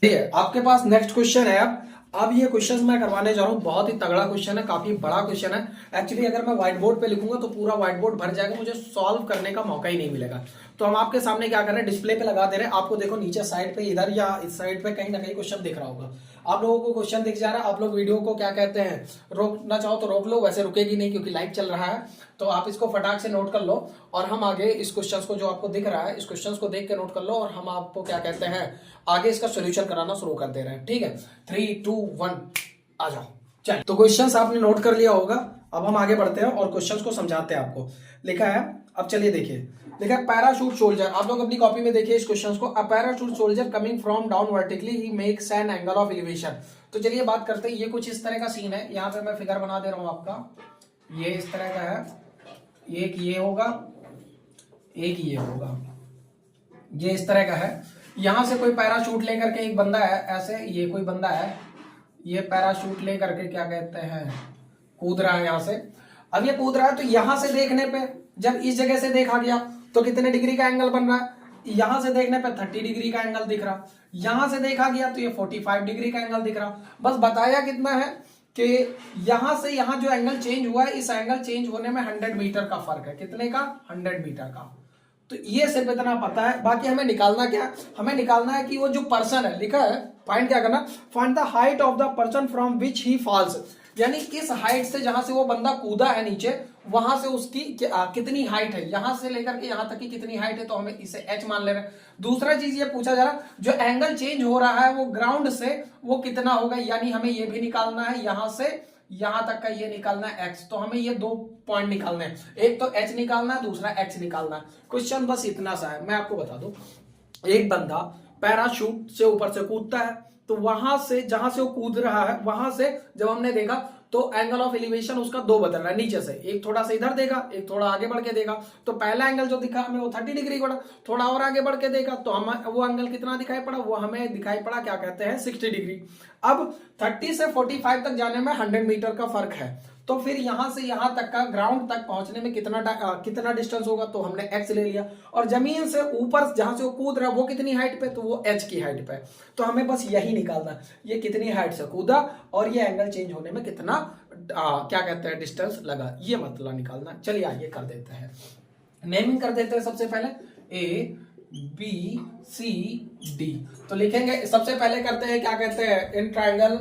Speaker 1: ठीक है, आपके पास नेक्स्ट क्वेश्चन है अब, अब ये क्वेश्चंस मैं करवाने जा रहा हूँ, बहुत ही तगड़ा क्वेश्चन है, काफी बड़ा क्वेश्चन है। एक्चुअली अगर मैं व्हाइट बोर्ड पे लिखूंगा तो पूरा व्हाइट बोर्ड भर जाएगा, मुझे सॉल्व करने का मौका ही नहीं मिलेगा। तो हम आपके सामने क्या कर रहे हैं, डिस्प्ले पे लगा दे रहे हैं। आपको देखो नीचे साइड पे इधर या इस साइड पे कहीं ना कहीं क्वेश्चन दिख रहा होगा। आप लोगों को क्वेश्चन दिख जा रहा है, आप लोग वीडियो को क्या कहते हैं, रोकना चाहो तो रोक लो, वैसे रुकेगी नहीं क्योंकि लाइव चल रहा है। तो आप इसको फटाक से नोट कर लो और हम आगे इस क्वेश्चन को जो आपको दिख रहा है, इस क्वेश्चन को देख के नोट कर लो और हम आपको क्या कहते हैं आगे इसका सोल्यूशन कराना शुरू कर दे रहे हैं। ठीक है, 3 2 1 आ जाओ। चल, तो क्वेश्चंस आपने नोट कर लिया होगा। अब हम आगे बढ़ते हैं और क्वेश्चंस को समझाते हैं आपको। लिखा है, अब चलिए देखिए, लिखा है पैराशूट सोल्जर। आप लोग अपनी कॉपी में देखिए इस क्वेश्चंस को। A parachute soldier coming from down vertically he makes an angle of elevation. तो चलिए बात करते हैं, ये कुछ इस तरह का सीन है। यहाँ पे मैं फिगर बना दे रहा हूं आपका, ये इस तरह का है, एक ये होगा, एक ये होगा, ये इस तरह का है। यहां से कोई पैराशूट लेकर के एक बंदा है, ऐसे ये कोई बंदा है, ये पैराशूट लेकर के क्या कहते हैं कूद रहा है यहां से। अब ये कूद रहा है तो यहां से देखने पे, जब इस जगह से देखा गया तो कितने डिग्री का एंगल बन रहा है, यहां से देखने पे 30 डिग्री का एंगल दिख रहा, यहां से देखा गया तो ये 45 डिग्री का एंगल दिख रहा। बस बताया कितना है कि यहां से यहां जो एंगल चेंज हुआ है, इस एंगल चेंज होने में 100 मीटर का फर्क है। कितने का? 100 मीटर का। तो ये सिर्फ इतना पता है। बाकी हमें निकालना क्या, हमें निकालना है कि वो जो पर्सन है, लिखा है फाइंड क्या करना, find the height of the person from which he falls. यानी किस हाइट से, जहां से वो बंदा कूदा है नीचे, वहां से उसकी कितनी हाइट है, यहां से लेकर के यहां तक की कितनी हाइट है, तो हमें इसे h मान ले रहे हैं। दूसरा चीज ये पूछा जा रहा, जो एंगल चेंज हो रहा है वो ग्राउंड से वो कितना होगा, यानी हमें ये भी निकालना है, यहां से यहां तक का ये निकालना है x। तो हमें ये 2 पॉइंट निकालने हैं, एक तो h निकालना है, दूसरा x निकालना है। क्वेश्चन बस इतना सा है। मैं आपको बता दूं, एक बंदा पैराशूट से ऊपर से कूदता है, तो वहां से जहां से वो कूद रहा है, वहां से जब हमने देखा तो एंगल ऑफ एलिवेशन उसका 2 बदल रहा है नीचे से, एक थोड़ा सा इधर देगा, एक थोड़ा आगे बढ़ के देगा। तो पहला एंगल जो दिखा हमें वो 30 डिग्री पड़ा, थोड़ा और आगे बढ़ के देखा तो हमें वो एंगल कितना दिखाई पड़ा, वो हमें दिखाई पड़ा क्या कहते हैं 60 डिग्री। अब 30 से 45 तक जाने में 100 मीटर का फर्क है, तो फिर यहां से यहां तक का ग्राउंड तक पहुंचने में कितना डिस्टेंस होगा, तो हमने x ले लिया। और जमीन से ऊपर जहां से वो कूद रहा है वो कितनी हाइट पे, तो वो h की हाइट पे। तो हमें बस यही निकालना है, ये कितनी हाइट से कूदा और ये एंगल चेंज होने में कितना क्या कहते हैं डिस्टेंस लगा, ये मतलब निकालना। चलिए आगे कर देते हैं, नेमिंग कर देते हैं। सबसे पहले A B C D, तो लिखेंगे सबसे पहले करते हैं क्या कहते हैं इन ट्राइंगल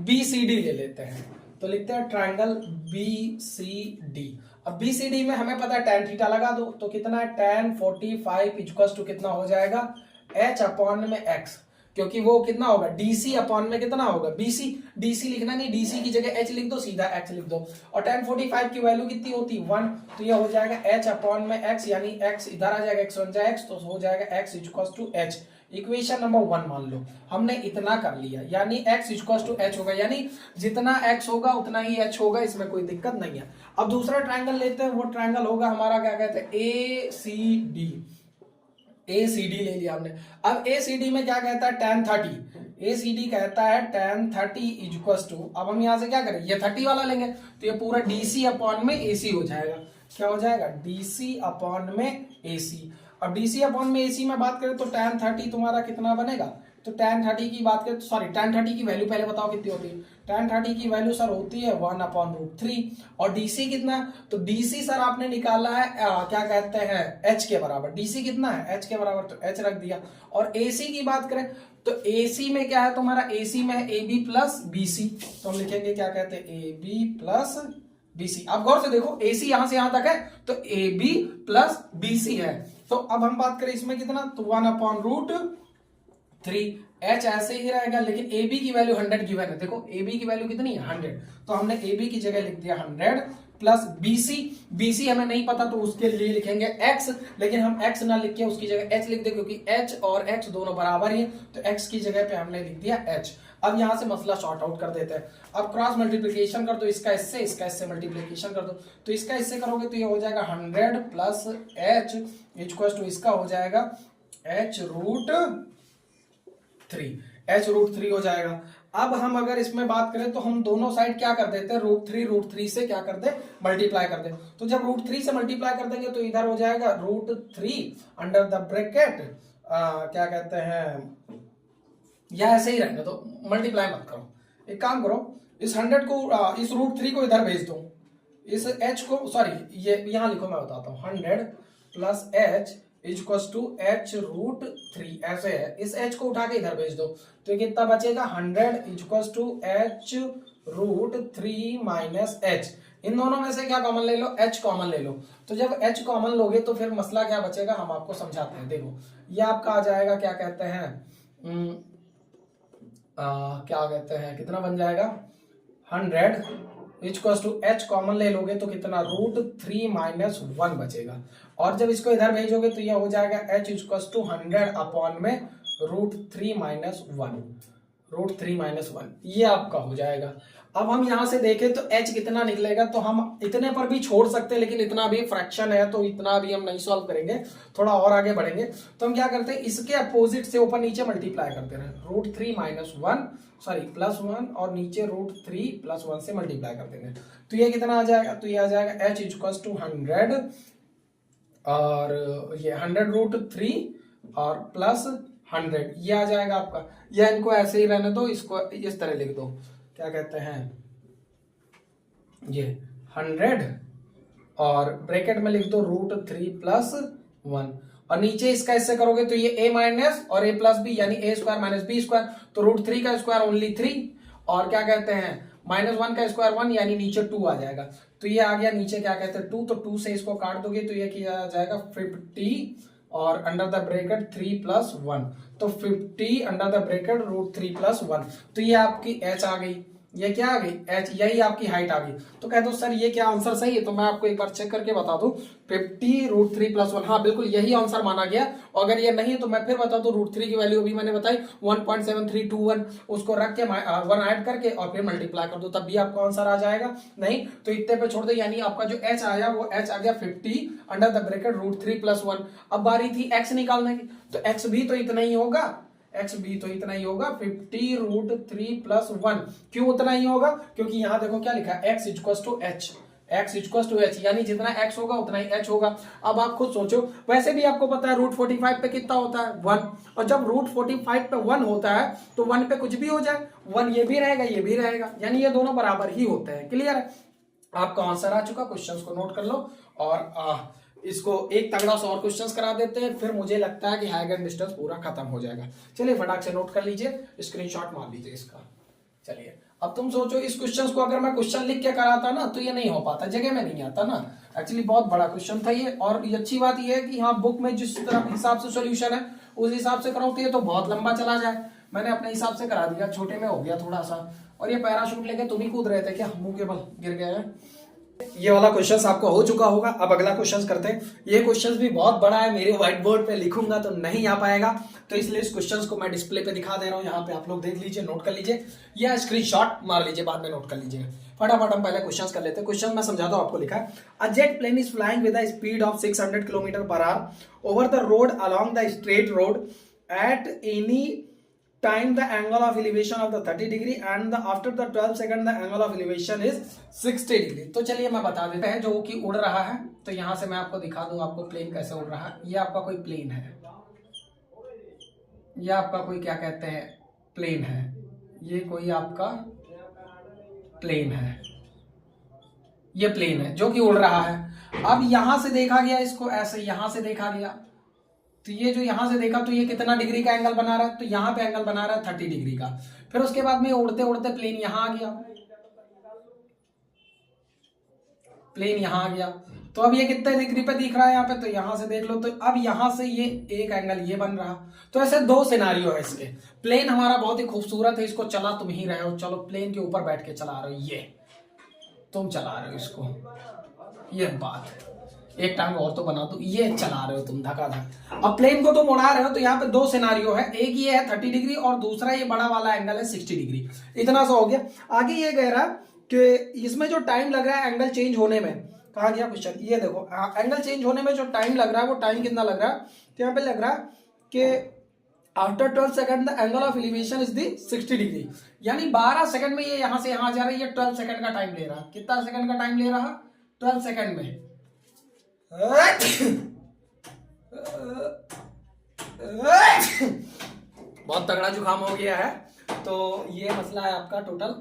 Speaker 1: BCD ले लेते हैं। तो लिखते हैं ट्राइंगल BCD। अब BCD में हमें पता है tan थीटा लगा दो, तो कितना है tan 45 इक्वल्स टू कितना हो जाएगा h अपॉन में x, क्योंकि वो कितना होगा DC अपॉन में कितना होगा BC। DC लिखना नहीं, DC की जगह h लिख दो, सीधा x लिख दो। और tan 45 की वैल्यू कितनी होती है 1, तो ये हो जाएगा h अपॉन में x, यानी x इधर आ जाएगा, x बन जाएगा x, तो हो जाएगा x equals to h। Equation number 1 मान लो हमने इतना कर लिया, यानी x इक्वल्स टू h होगा, यानी जितना x होगा उतना ही h होगा, इसमें कोई दिक्कत नहीं है। अब दूसरा ट्रायंगल लेते हैं, वो ट्रायंगल होगा हमारा क्या कहते हैं ACD। ACD ले लिया हमने। अब ACD में क्या कहता है tan 30, ACD कहता है tan 30 इक्वल्स टू, अब हम यहां से क्या करें, ये 30 वाला लेंगे तो ये पूरा DC अपॉन में AC हो जाएगा। क्या हो जाएगा DC अपॉन में AC। अब DC अपॉन में AC में बात करें तो tan 30 तुम्हारा कितना बनेगा, तो tan 30 की बात करें तो सॉरी tan 30 की वैल्यू पहले बताओ कितनी होती है। tan 30 की वैल्यू सर होती है 1/√3। और DC कितना है, तो DC सर आपने निकाला है क्या कहते हैं h के बराबर। DC कितना है h के बराबर, तो h रख दिया। और AC की बात करें तो AC में क्या है तुम्हारा, AC में है AB प्लस BC, तो हम लिखेंगे क्या कहते हैं AB प्लस BC। अब गौर से देखो AC यहां से यहां तक है तो AB प्लस BC है। तो अब हम बात करें इसमें कितना, तो 1/√3। h ऐसे ही रहेगा, लेकिन AB की वैल्यू 100 गिवन है। देखो AB की वैल्यू कितनी है 100, तो हमने AB की जगह लिख दिया 100 प्लस BC हमें नहीं पता तो उसके लिए लिखेंगे x, लेकिन हम x ना लिख के उसकी जगह h लिख दे, क्योंकि h और x दोनों बराबर ही, तो x की जगह पे हमने लिख दिया h। अब यहां से मसला शॉर्ट आउट कर देते हैं। अब क्रॉस मल्टीप्लिकेशन कर दो, इसका इससे मल्टीप्लिकेशन कर दो, तो इसका इससे करोगे तो ये हो जाएगा 100 प्लस h इक्वल्स टू इसका हो जाएगा h√3 हो जाएगा। अब हम अगर इसमें बात करें तो हम दोनों साइड क्या कर देते हैं, √3 से क्या कर दे मल्टीप्लाई कर दे। तो जब √3 से मल्टीप्लाई कर देंगे तो इधर हो जाएगा √3 अंडर द ब्रैकेट क्या कहते हैं या ऐसे ही रहने दो, मल्टीप्लाई मत करो। एक काम करो, इस 100 को इस √3 को इधर भेज दो, इस h को, सॉरी ये यहाँ लिखो, मैं बताता हूँ, 100 plus h equals to h√3 ऐसे है। इस h को उठा के इधर भेज दो तो ये कितना बचेगा, 100 equals to h√3 minus h। इन दोनों में से क्या कॉमन ले लो, h कॉमन ले लो। तो जब h कॉमन लोगे तो फिर मसला क्या बचेगा, हम आपको समझाते हैं। देखो ये आपका आ जाएगा, क्या कहते हैं, क्या कहते हैं, कितना बन जाएगा, 100 इक्वल्स टू h कॉमन ले लोगे तो कितना, √3 माइनस 1 बचेगा। और जब इसको इधर भेजोगे तो ये हो जाएगा h इक्वल्स टू 100 अपॉन में √3 माइनस 1, √3 माइनस 1, ये आपका हो जाएगा। अब हम यहां से देखें तो h कितना निकलेगा, तो हम इतने पर भी छोड़ सकते हैं, लेकिन इतना भी फ्रैक्शन है तो इतना भी हम नहीं सॉल्व करेंगे, थोड़ा और आगे बढ़ेंगे। तो हम क्या करते हैं, इसके अपोजिट से ऊपर नीचे मल्टीप्लाई करते हैं, √3 माइनस 1 सॉरी प्लस 1 और नीचे √3 प्लस 1 से मल्टीप्लाई कर देंगे। तो ये कितना आ जाएगा, तो ये आ जाएगा h इक्वल्स टू 100 और ये 100√3 और प्लस 100, ये आ जाएगा आपका। या इनको ऐसे ही रहने दो, इसको इस तरह लिख दो, क्या कहते हैं, ये 100 और ब्रैकेट में लिख दो √3 प्लस 1 और नीचे इसका इससे करोगे तो ये a माइनस और a प्लस बी यानी a square minus b square, तो √3 का स्क्वायर ओनली 3 और क्या कहते हैं -1 का स्क्वायर 1 यानी नीचे 2 आ जाएगा। तो ये आ गया नीचे, क्या कहते हैं 2, तो 2 से इसको काट दोगे तो ये किया जाएगा 50 और अंडर द ब्रैकेट 3 प्लस 1, तो 50 अंडर द ब्रैकेट √3 प्लस 1। तो ये आपकी h आ गई, ये क्या आ गई h, यही आपकी हाइट आ गई। तो कह दो सर ये क्या आंसर सही है, तो मैं आपको एक बार चेक करके बता दूं, 50 √3 प्लस 1, हाँ बिल्कुल यही आंसर माना गया। और अगर ये नहीं है तो मैं फिर बता दूं, √3 की वैल्यू अभी मैंने बताई 1.7321, उसको रख के 1 ऐड करके और फिर मल्टीप्लाई कर दो, तब भी आपको आंसर आ जाएगा। नहीं तो इतने पे छोड़ दो, यानी आपका जो h आया वो h आ गया 50 अंडर द ब्रैकेट √3 प्लस 1। अब बारी थी x निकालने की, तो x भी तो इतना ही होगा, x भी तो इतना ही होगा 50 √3 प्लस 1। क्यों उतना ही होगा, क्योंकि यहां देखो क्या लिखा है, x equals to h, x equals to h यानी जितना x होगा उतना ही h होगा। अब आप खुद सोचो, वैसे भी आपको पता है √45 पे कितना होता है 1, और जब √45 पे 1 होता है तो 1 पे कुछ भी हो जाए, 1 ये भी रहेगा ये भी रहेगा, यानी ये दोनों बराबर ही होते हैं। क्लियर है, आपका आंसर आ चुका, क्वेश्चंस को नोट कर लो और इसको एक तगड़ा सा और क्वेश्चंस करा देते हैं, फिर मुझे लगता है कि हाइगन डिस्टेंस पूरा खत्म हो जाएगा। चलिए फटाक से नोट कर लीजिए, स्क्रीनशॉट मार लीजिए इसका। चलिए अब तुम सोचो, इस क्वेश्चंस को अगर मैं क्वेश्चन लिख के कराता ना तो ये नहीं हो पाता, जगह में नहीं आता ना। एक्चुअली बहुत बड़ा क्वेश्चन था ये, और ये अच्छी बात ये है कि हाँ बुक में जिस तरह हिसाब से सोल्यूशन है उस हिसाब से कराओ तो ये तो बहुत लंबा चला जाए। मैंने अपने हिसाब से करा दिया, छोटे में हो गया थोड़ा सा। और ये पैराशूट लेके तुम ही कूद रहे थे क्या, मुंह के बल गिर गए हैं। ये वाला क्वेश्चन आपको हो चुका होगा। अब अगला क्वेश्चन करते हैं। ये क्वेश्चन भी बहुत बड़ा है, मेरे व्हाइट बोर्ड पे लिखूंगा तो नहीं आ पाएगा, तो इसलिए इस क्वेश्चन को मैं डिस्प्ले पे दिखा दे रहा हूं, यहाँ पे आप लोग देख लीजिए, नोट कर लीजिए या स्क्रीनशॉट मार लीजिए, बाद में नोट कर लीजिए। फटाफट हम पहले क्वेश्चन कर लेते हैं। क्वेश्चन मैं समझाता हूं आपको। लिखा है a jet plane is flying with a speed of 600 km/h over the road along the straight road at any time the angle of elevation of the 30 degree and the after the 12 second the angle of elevation is 60 degree। तो चलिए मैं बता देता है जो कि उड़ रहा है, तो यहां से मैं आपको दिखा दूं आपको प्लेन कैसे उड़ रहा है। ये आपका कोई प्लेन है, ये आपका कोई क्या कहते हैं प्लेन है, ये कोई आपका प्लेन है, ये प्लेन है जो कि उड़ रहा है। अब यहां से देखा गया इसको ऐसे, यहां से देखा गया तो ये जो यहां से देखा तो ये कितना डिग्री का एंगल बना रहा है, तो यहां पे एंगल बना रहा है 30 डिग्री का। फिर उसके बाद में उड़ते उड़ते प्लेन यहां आ गया, प्लेन यहां आ गया, तो अब ये कितने डिग्री पे दिख रहा है यहाँ पे, तो यहां से देख लो तो अब यहां से ये एक एंगल ये बन रहा। तो ऐसे दो सिनारियो है इसके। प्लेन हमारा बहुत ही खूबसूरत है, इसको चला तुम ही रहे हो, चलो प्लेन के ऊपर बैठ के चला रहे हो, ये तुम चला रहे हो इसको, ये बात एक टांग और तो बना दो, ये चला रहे हो तुम धकाधक। अब प्लेन को तुम उड़ा रहे हो तो यहाँ पे दो सिनारियो है, एक ये है 30 डिग्री और दूसरा ये बड़ा वाला एंगल है 60 डिग्री। इतना सा हो गया। आगे ये कह रहा है कि इसमें जो टाइम लग रहा है एंगल चेंज होने में, कहा गया क्वेश्चन, ये देखो एंगल चेंज होने में जो टाइम लग रहा है वो टाइम कितना लग रहा है, तो यहाँ पे लग रहा है कि after 12 second the angle of elevation is the 60 degree, यानी 12 सेकंड में ये यहां से यहां जा रहा है, ये 12 सेकंड का टाइम ले रहा। कितना सेकंड का टाइम ले रहा, 12 सेकंड में। बहुत तगड़ा जुकाम हो गया है। तो ये मसला है आपका टोटल।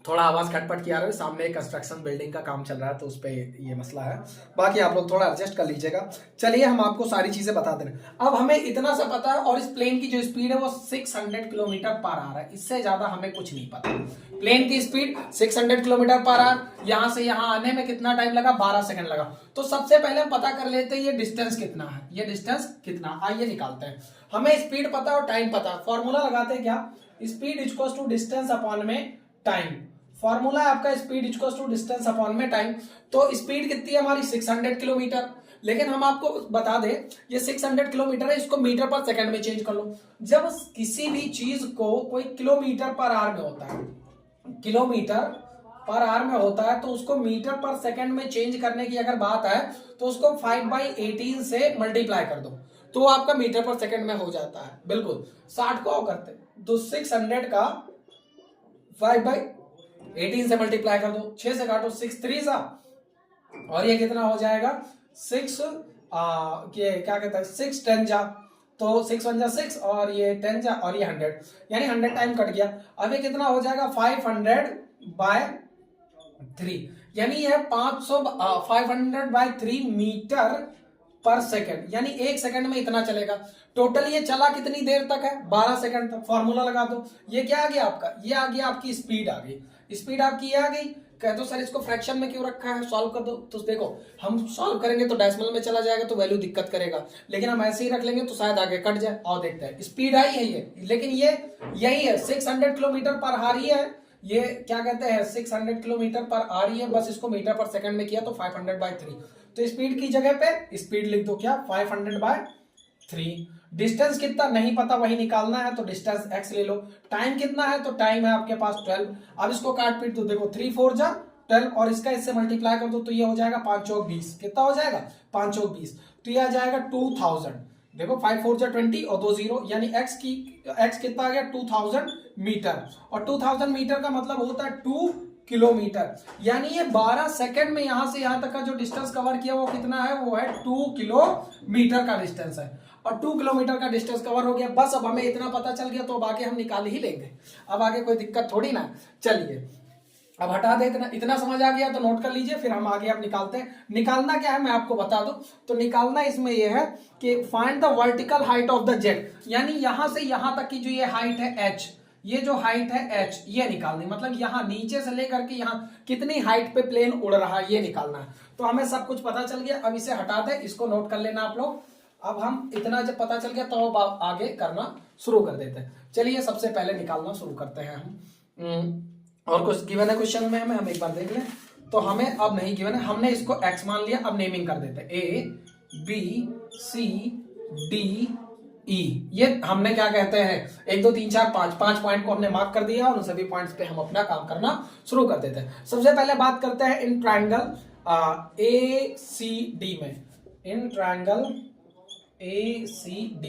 Speaker 1: थोड़ा आवाज खटपट की आ रही है, सामने एक कंस्ट्रक्शन बिल्डिंग का काम चल रहा है तो उस पे ये मसला है। बाकी आप लोग थोड़ा एडजस्ट कर लीजिएगा। चलिए हम आपको सारी चीजें बता दें। अब हमें इतना सा पता है, और इस प्लेन की जो स्पीड है वो 600 किलोमीटर पर आवर है। इससे ज्यादा हमें कुछ नहीं पता। प्लेन की स्पीड 600 किलोमीटर पर आवर, यहां से यहां आने में कितना टाइम लगा, 12 सेकंड लगा। तो सबसे पहले हम पता कर लेते हैं ये डिस्टेंस कितना है। ये डिस्टेंस कितना, आइए निकालते हैं। हमें स्पीड पता और टाइम पता, फॉर्मूला लगाते हैं क्या, speed equals to distance upon में टाइम। फॉर्मूला है आपका speed equals to distance upon में टाइम। तो स्पीड कितनी है हमारी 600 किलोमीटर। लेकिन हम आपको बता दें ये 600 किलोमीटर है, इसको मीटर पर सेकंड में चेंज कर लो। जब किसी भी चीज को कोई किलोमीटर पर आवर में होता है, किलोमीटर पर आवर में होता है, तो उसको मीटर पर सेकंड में चेंज करने की अगर बात है तो उसको 5/18 से मल्टीप्लाई कर दो तो आपका मीटर पर सेकंड में हो जाता है। बिल्कुल 60 को करते तो 600 का 5/18 से मल्टीप्लाई कर दो, 6 से काटो, 6 3 सा, और ये कितना हो जाएगा 6 ये क्या कहता है 6 10 जा, तो 6 1 जा 6 और ये 10 जा और ये 100, यानी 100 टाइम कट गया। अब ये कितना हो जाएगा 500/3, यानी ये 500/3 मीटर पर सेकंड, यानी एक सेकंड में इतना चलेगा। टोटल ये चला कितनी देर तक है, 12 सेकंड तक। फॉर्मूला लगा दो। ये क्या आ गया आपका, ये आ गया आपकी स्पीड आ गई। स्पीड आपकी ये आ गई। कह दो सर इसको फ्रैक्शन में क्यों रखा है, सॉल्व कर दो। तो देखो हम सॉल्व करेंगे तो डेसिमल में चला जाएगा तो वैल्यू दिक्कत करेगा, लेकिन हम ऐसे ही रख लेंगे तो शायद आगे कट जाए। और देखते हैं स्पीड आई है ये, लेकिन ये यही है 600 किलोमीटर पर आ रही है। ये क्या कहते हैं 600 किलोमीटर पर आ रही है, बस इसको मीटर पर सेकंड में किया तो 500/3। तो स्पीड की जगह पे स्पीड लिख दो क्या 500/3। डिस्टेंस कितना नहीं पता, वही निकालना है तो डिस्टेंस x ले लो। टाइम कितना है तो टाइम है आपके पास 12। अब इसको काट पीट दो, देखो 3 4 जा 12 और इसका इससे मल्टीप्लाई कर दो तो ये हो जाएगा 5 चौक 20। कितना हो जाएगा 5 चौक 20, तो ये आ जाएगा 2000। देखो 5 4 जा 20 और 2 0, यानी x कितना आ गया 2000 मीटर। और 2000 मीटर का मतलब होता है 2 किलोमीटर, यानी ये 12 सेकंड में यहां से यहां तक का जो डिस्टेंस कवर किया वो कितना है, वो है 2 किलोमीटर का डिस्टेंस है। और 2 किलोमीटर का डिस्टेंस कवर हो गया, बस अब हमें इतना पता चल गया तो अब आगे हम निकाल ही लेंगे। अब आगे कोई दिक्कत थोड़ी ना। चलिए अब हटा दे, इतना समझ आ गया तो नोट कर लीजिए, फिर हम आगे अब निकालते हैं। निकालना क्या है मैं आपको बता दूं। तो निकालना इसमें यह है कि find the vertical height of the jet, यानी यहां से यहां तक की जो ये हाइट है h, ये जो हाइट है h ये निकालनी, मतलब यहां नीचे से लेकर के यहां कितनी हाइट पे प्लेन उड़ रहा है ये निकालना है। तो हमें सब कुछ पता चल गया, अब इसे हटा दे, इसको नोट कर लेना आप लोग। अब हम इतना जब पता चल गया तो अब आगे करना शुरू कर देते हैं। चलिए सबसे पहले निकालना शुरू करते हैं हम। और कुछ गिवन है क्वेश्चन में, हम एक बार देख लें। तो हमें अब नहीं गिवन है, हमने इसको x मान लिया। अब नेमिंग कर देते हैं A B C D E। ये हमने क्या कहते हैं 1 2 3 4 5 पॉइंट को हमने मार्क कर दिया और उन सभी पॉइंट्स पे हम अपना काम करना शुरू कर देते हैं। सबसे पहले बात करते हैं इन ट्राइंगल ACD में। इन ट्राइंगल ACD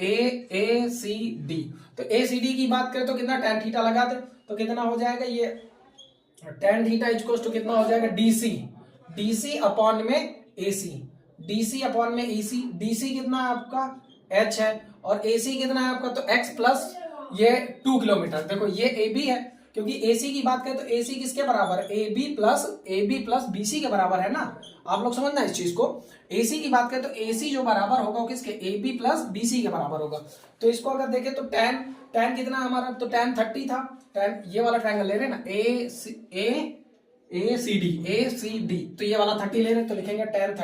Speaker 1: ACD, तो ACD की बात करें तो कितना tan थीटा लगा दे तो कितना हो जाएगा, ये tan थीटा इक्वल्स टू कितना हो जाएगा DC अपॉन में AC, DC अपॉन में AC। DC कितना है आपका H है और AC कितना है आपका तो X प्लस ये 2 किलोमीटर। देखो ये AB है, क्योंकि AC की बात करें तो AC किसके बराबर है, AB प्लस BC के बराबर है ना। आप लोग समझना इस चीज को। AC की बात करें तो AC जो बराबर होगा वो किसके, AB प्लस BC के बराबर होगा। तो इसको अगर देखें तो tan कितना हमारा, तो tan 30 था। tan ये वाला ट्रायंगल ले रहे हैं ना ACD, तो ये वाला 30 ले रहे हैं तो लिखेंगे tan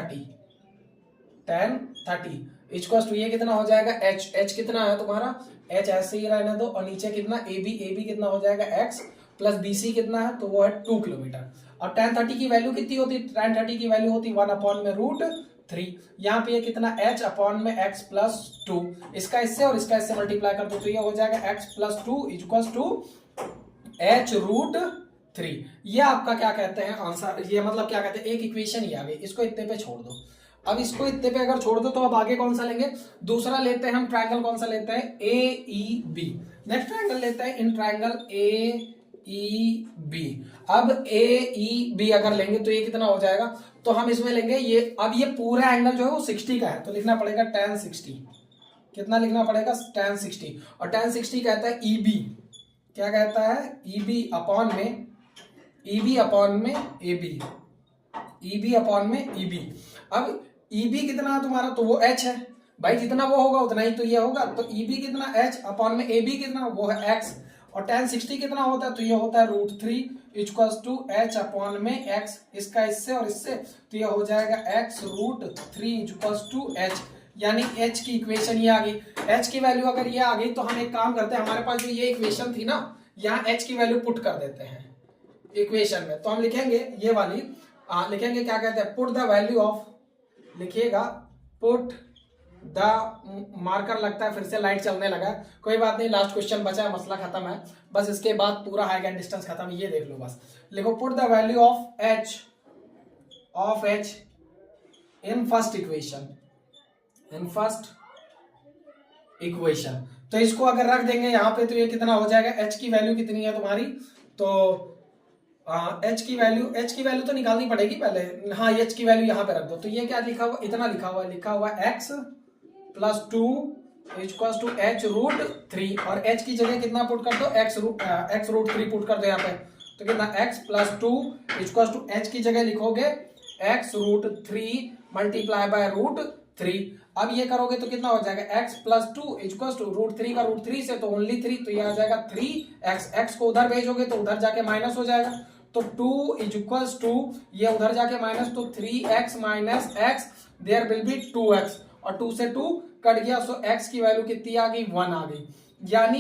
Speaker 1: 30 इक्वल्स टू ये कितना हो जाएगा H कितना है तुम्हारा, H ऐसे ही रहने दो, और नीचे कितना AB कितना हो जाएगा X प्लस BC कितना है तो वो है 2 किलोमीटर। और tan 30 की वैल्यू कितनी होती है, tan 30 की वैल्यू होती 1/√3। यहाँ पे ये कितना H अपॉन में X प्लस 2, इसका इससे और इसका इससे मल्टीप्लाई कर दो तो ये हो जाएगा X plus 2 equals to H√3। ये आपका क्या कहते हैं आंसर, ये मतलब क्या कहते हैं एक इक्वेशन ही आ गई। इसको इतने पे छोड़ दो। अब इसको इतने पे अगर छोड़ दो तो अब आगे कौन सा लेंगे, दूसरा लेते हैं हम ट्रायंगल। कौन सा लेते हैं AEB। नेक्स्ट ट्रायंगल लेते हैं इन ट्रायंगल AEB। अब AEB अगर लेंगे तो ये कितना हो जाएगा, तो हम इसमें लेंगे ये, अब ये पूरा एंगल जो है वो 60 का है तो लिखना पड़ेगा tan 60। कितना लिखना पड़ेगा, tan 60। और tan 60 कहता है EB, क्या कहता है, EB अपॉन में AB, EB अपॉन में EB। अब EB कितना है तुम्हारा, तो वो H है भाई, जितना वो होगा उतना ही तो ये होगा। तो EB कितना, H अपॉन में AB कितना, वो है X। और tan 60 कितना होता है, तो ये होता है √3 इक्वल्स टू H अपॉन में X। इसका इससे और इससे, तो ये हो जाएगा X √3 इक्वल्स टू H, यानी H की इक्वेशन ये आ गई। H की वैल्यू अगर ये आ गई तो हम एक काम करते हैं, हमारे पास जो ये इक्वेशन थी ना, यहाँ H की वैल्यू पुट कर देते हैं इक्वेशन में। तो हम लिखेंगे ये वाली, लिखेंगे क्या कहते हैं, पुट द वैल्यू ऑफ, लिखिएगा पुट द, मार्कर लगता है फिर से लाइट चलने लगा, कोई बात नहीं, लास्ट क्वेश्चन बचा है, मसला खत्म है बस, इसके बाद पूरा हाइट एंड डिस्टेंस खत्म। ये देख लो बस, लिखो put the value of H in first equation. तो इसको अगर रख देंगे यहाँ पे तो ये कितना हो जाएगा, H की वैल्यू कितनी है तुम्हारी, तो H की वैल्यू तो निकालनी पड़ेगी पहले, हाँ H की वैल्यू यहाँ पे रख दो। तो ये क्या लिखा हुआ, इतना लिखा हुआ X plus 2 equals to H √3, और H की जगह कितना पुट कर दो, X √3 पुट कर दो यहाँ पे। तो कितना, X plus 2 equals to H की जगह लिखोगे X √3 मल्टीप्लाई बाय √3। अब ये करोगे तो कितना हो जाएगा, X प्लस 2 इक्वल्स टू √3 का √3 से तो ओनली 3, तो ये आ जाएगा 3x। X को उधर भेजोगे तो उधर जाके माइनस हो जाएगा, तो 2 इक्वल्स टू, ये उधर जाके माइनस, तो 3x minus x there will be 2x, और 2 से 2 कट गया, सो x की वैल्यू कितनी आ गई, 1 आ गई। यानी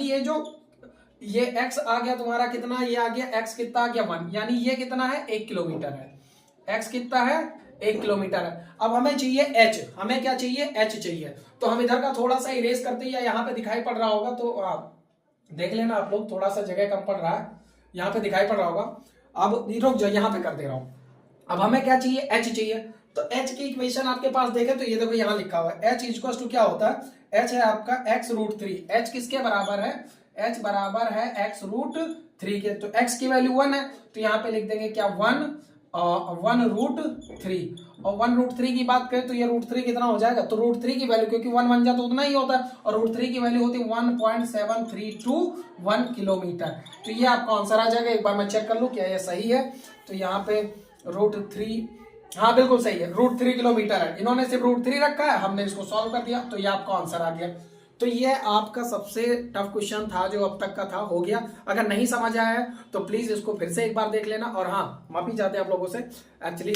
Speaker 1: ये x आ गया तुम्हारा कितना, ये आ गया x कितना आ गया 1, यानी ये कितना है, 1 किलोमीटर है। x कितना है, 1 किलोमीटर है। अब हमें चाहिए H, हमें क्या चाहिए, H चाहिए। तो हम इधर का थोड़ा सा इरेज करते हैं, या यहाँ पे दिखाई पड़ रहा होगा तो देख लेना आप लोग, थोड़ा सा जगह कम पड़ रहा है, यहाँ पे दिखाई पड़ रहा होगा। अब रुक जाओ, यहाँ पे कर दे रहा हूँ। अब हमें क्या चाहिए, H चाहिए। तो H की इक्वेशन आपके पास देखे तो ये देखो यहाँ लिखा हुआ है, H इक्वल्स टू क्या होता है, H है आपका X √3। H किसके बराबर है, H बराबर है X √3 के। तो X की वैल्यू 1 है, तो यहाँ पे लिख देंगे क्या, 1 √3। और 1 √3 की बात करें तो ये √3 कितना हो जाएगा, तो √3 की वैल्यू, क्योंकि 1 बन जाता तो उतना ही होता है, और √3 की वैल्यू होती है 1.731 किलोमीटर। तो ये आपका आंसर आ जाएगा। एक बार मैं चेक कर लूं क्या ये सही है। तो यहाँ पे √3, हाँ बिल्कुल सही है, √3 किलोमीटर है। इन्होंने सिर्फ √3 रखा है, हमने इसको सॉल्व कर दिया, तो ये आपका आंसर आ गया। तो ये आपका सबसे टफ क्वेश्चन था जो अब तक का था, हो गया। अगर नहीं समझ आया है तो प्लीज इसको फिर से एक बार देख लेना। और हाँ, माफी चाहते हैं आप लोगों से, एक्चुअली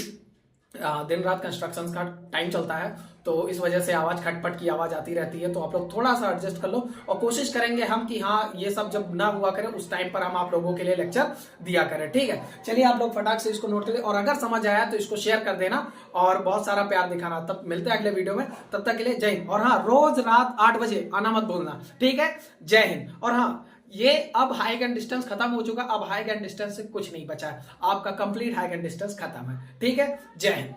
Speaker 1: दिन रात कंस्ट्रक्शन का टाइम चलता है, तो इस वजह से आवाज खटपट की आवाज आती रहती है, तो आप लोग थोड़ा सा एडजस्ट कर लो। और कोशिश करेंगे हम कि हाँ ये सब जब ना हुआ करे उस टाइम पर हम आप लोगों के लिए लेक्चर दिया करें, ठीक है। चलिए आप लोग फटाक से इसको नोट करें, और अगर समझ आया तो इसको शेयर कर देना और बहुत सारा प्यार दिखाना। तब मिलते हैं अगले वीडियो में, तब तक के लिए जय हिंद। और हाँ, रोज रात 8 बजे आना मत भूलना, ठीक है। जय हिंद। और हाँ, ये अब हाइट एंड डिस्टेंस खत्म हो चुका, अब हाइट एंड डिस्टेंस से कुछ नहीं बचा है, आपका कंप्लीट हाइट एंड डिस्टेंस खत्म है, ठीक है। जय हिंद।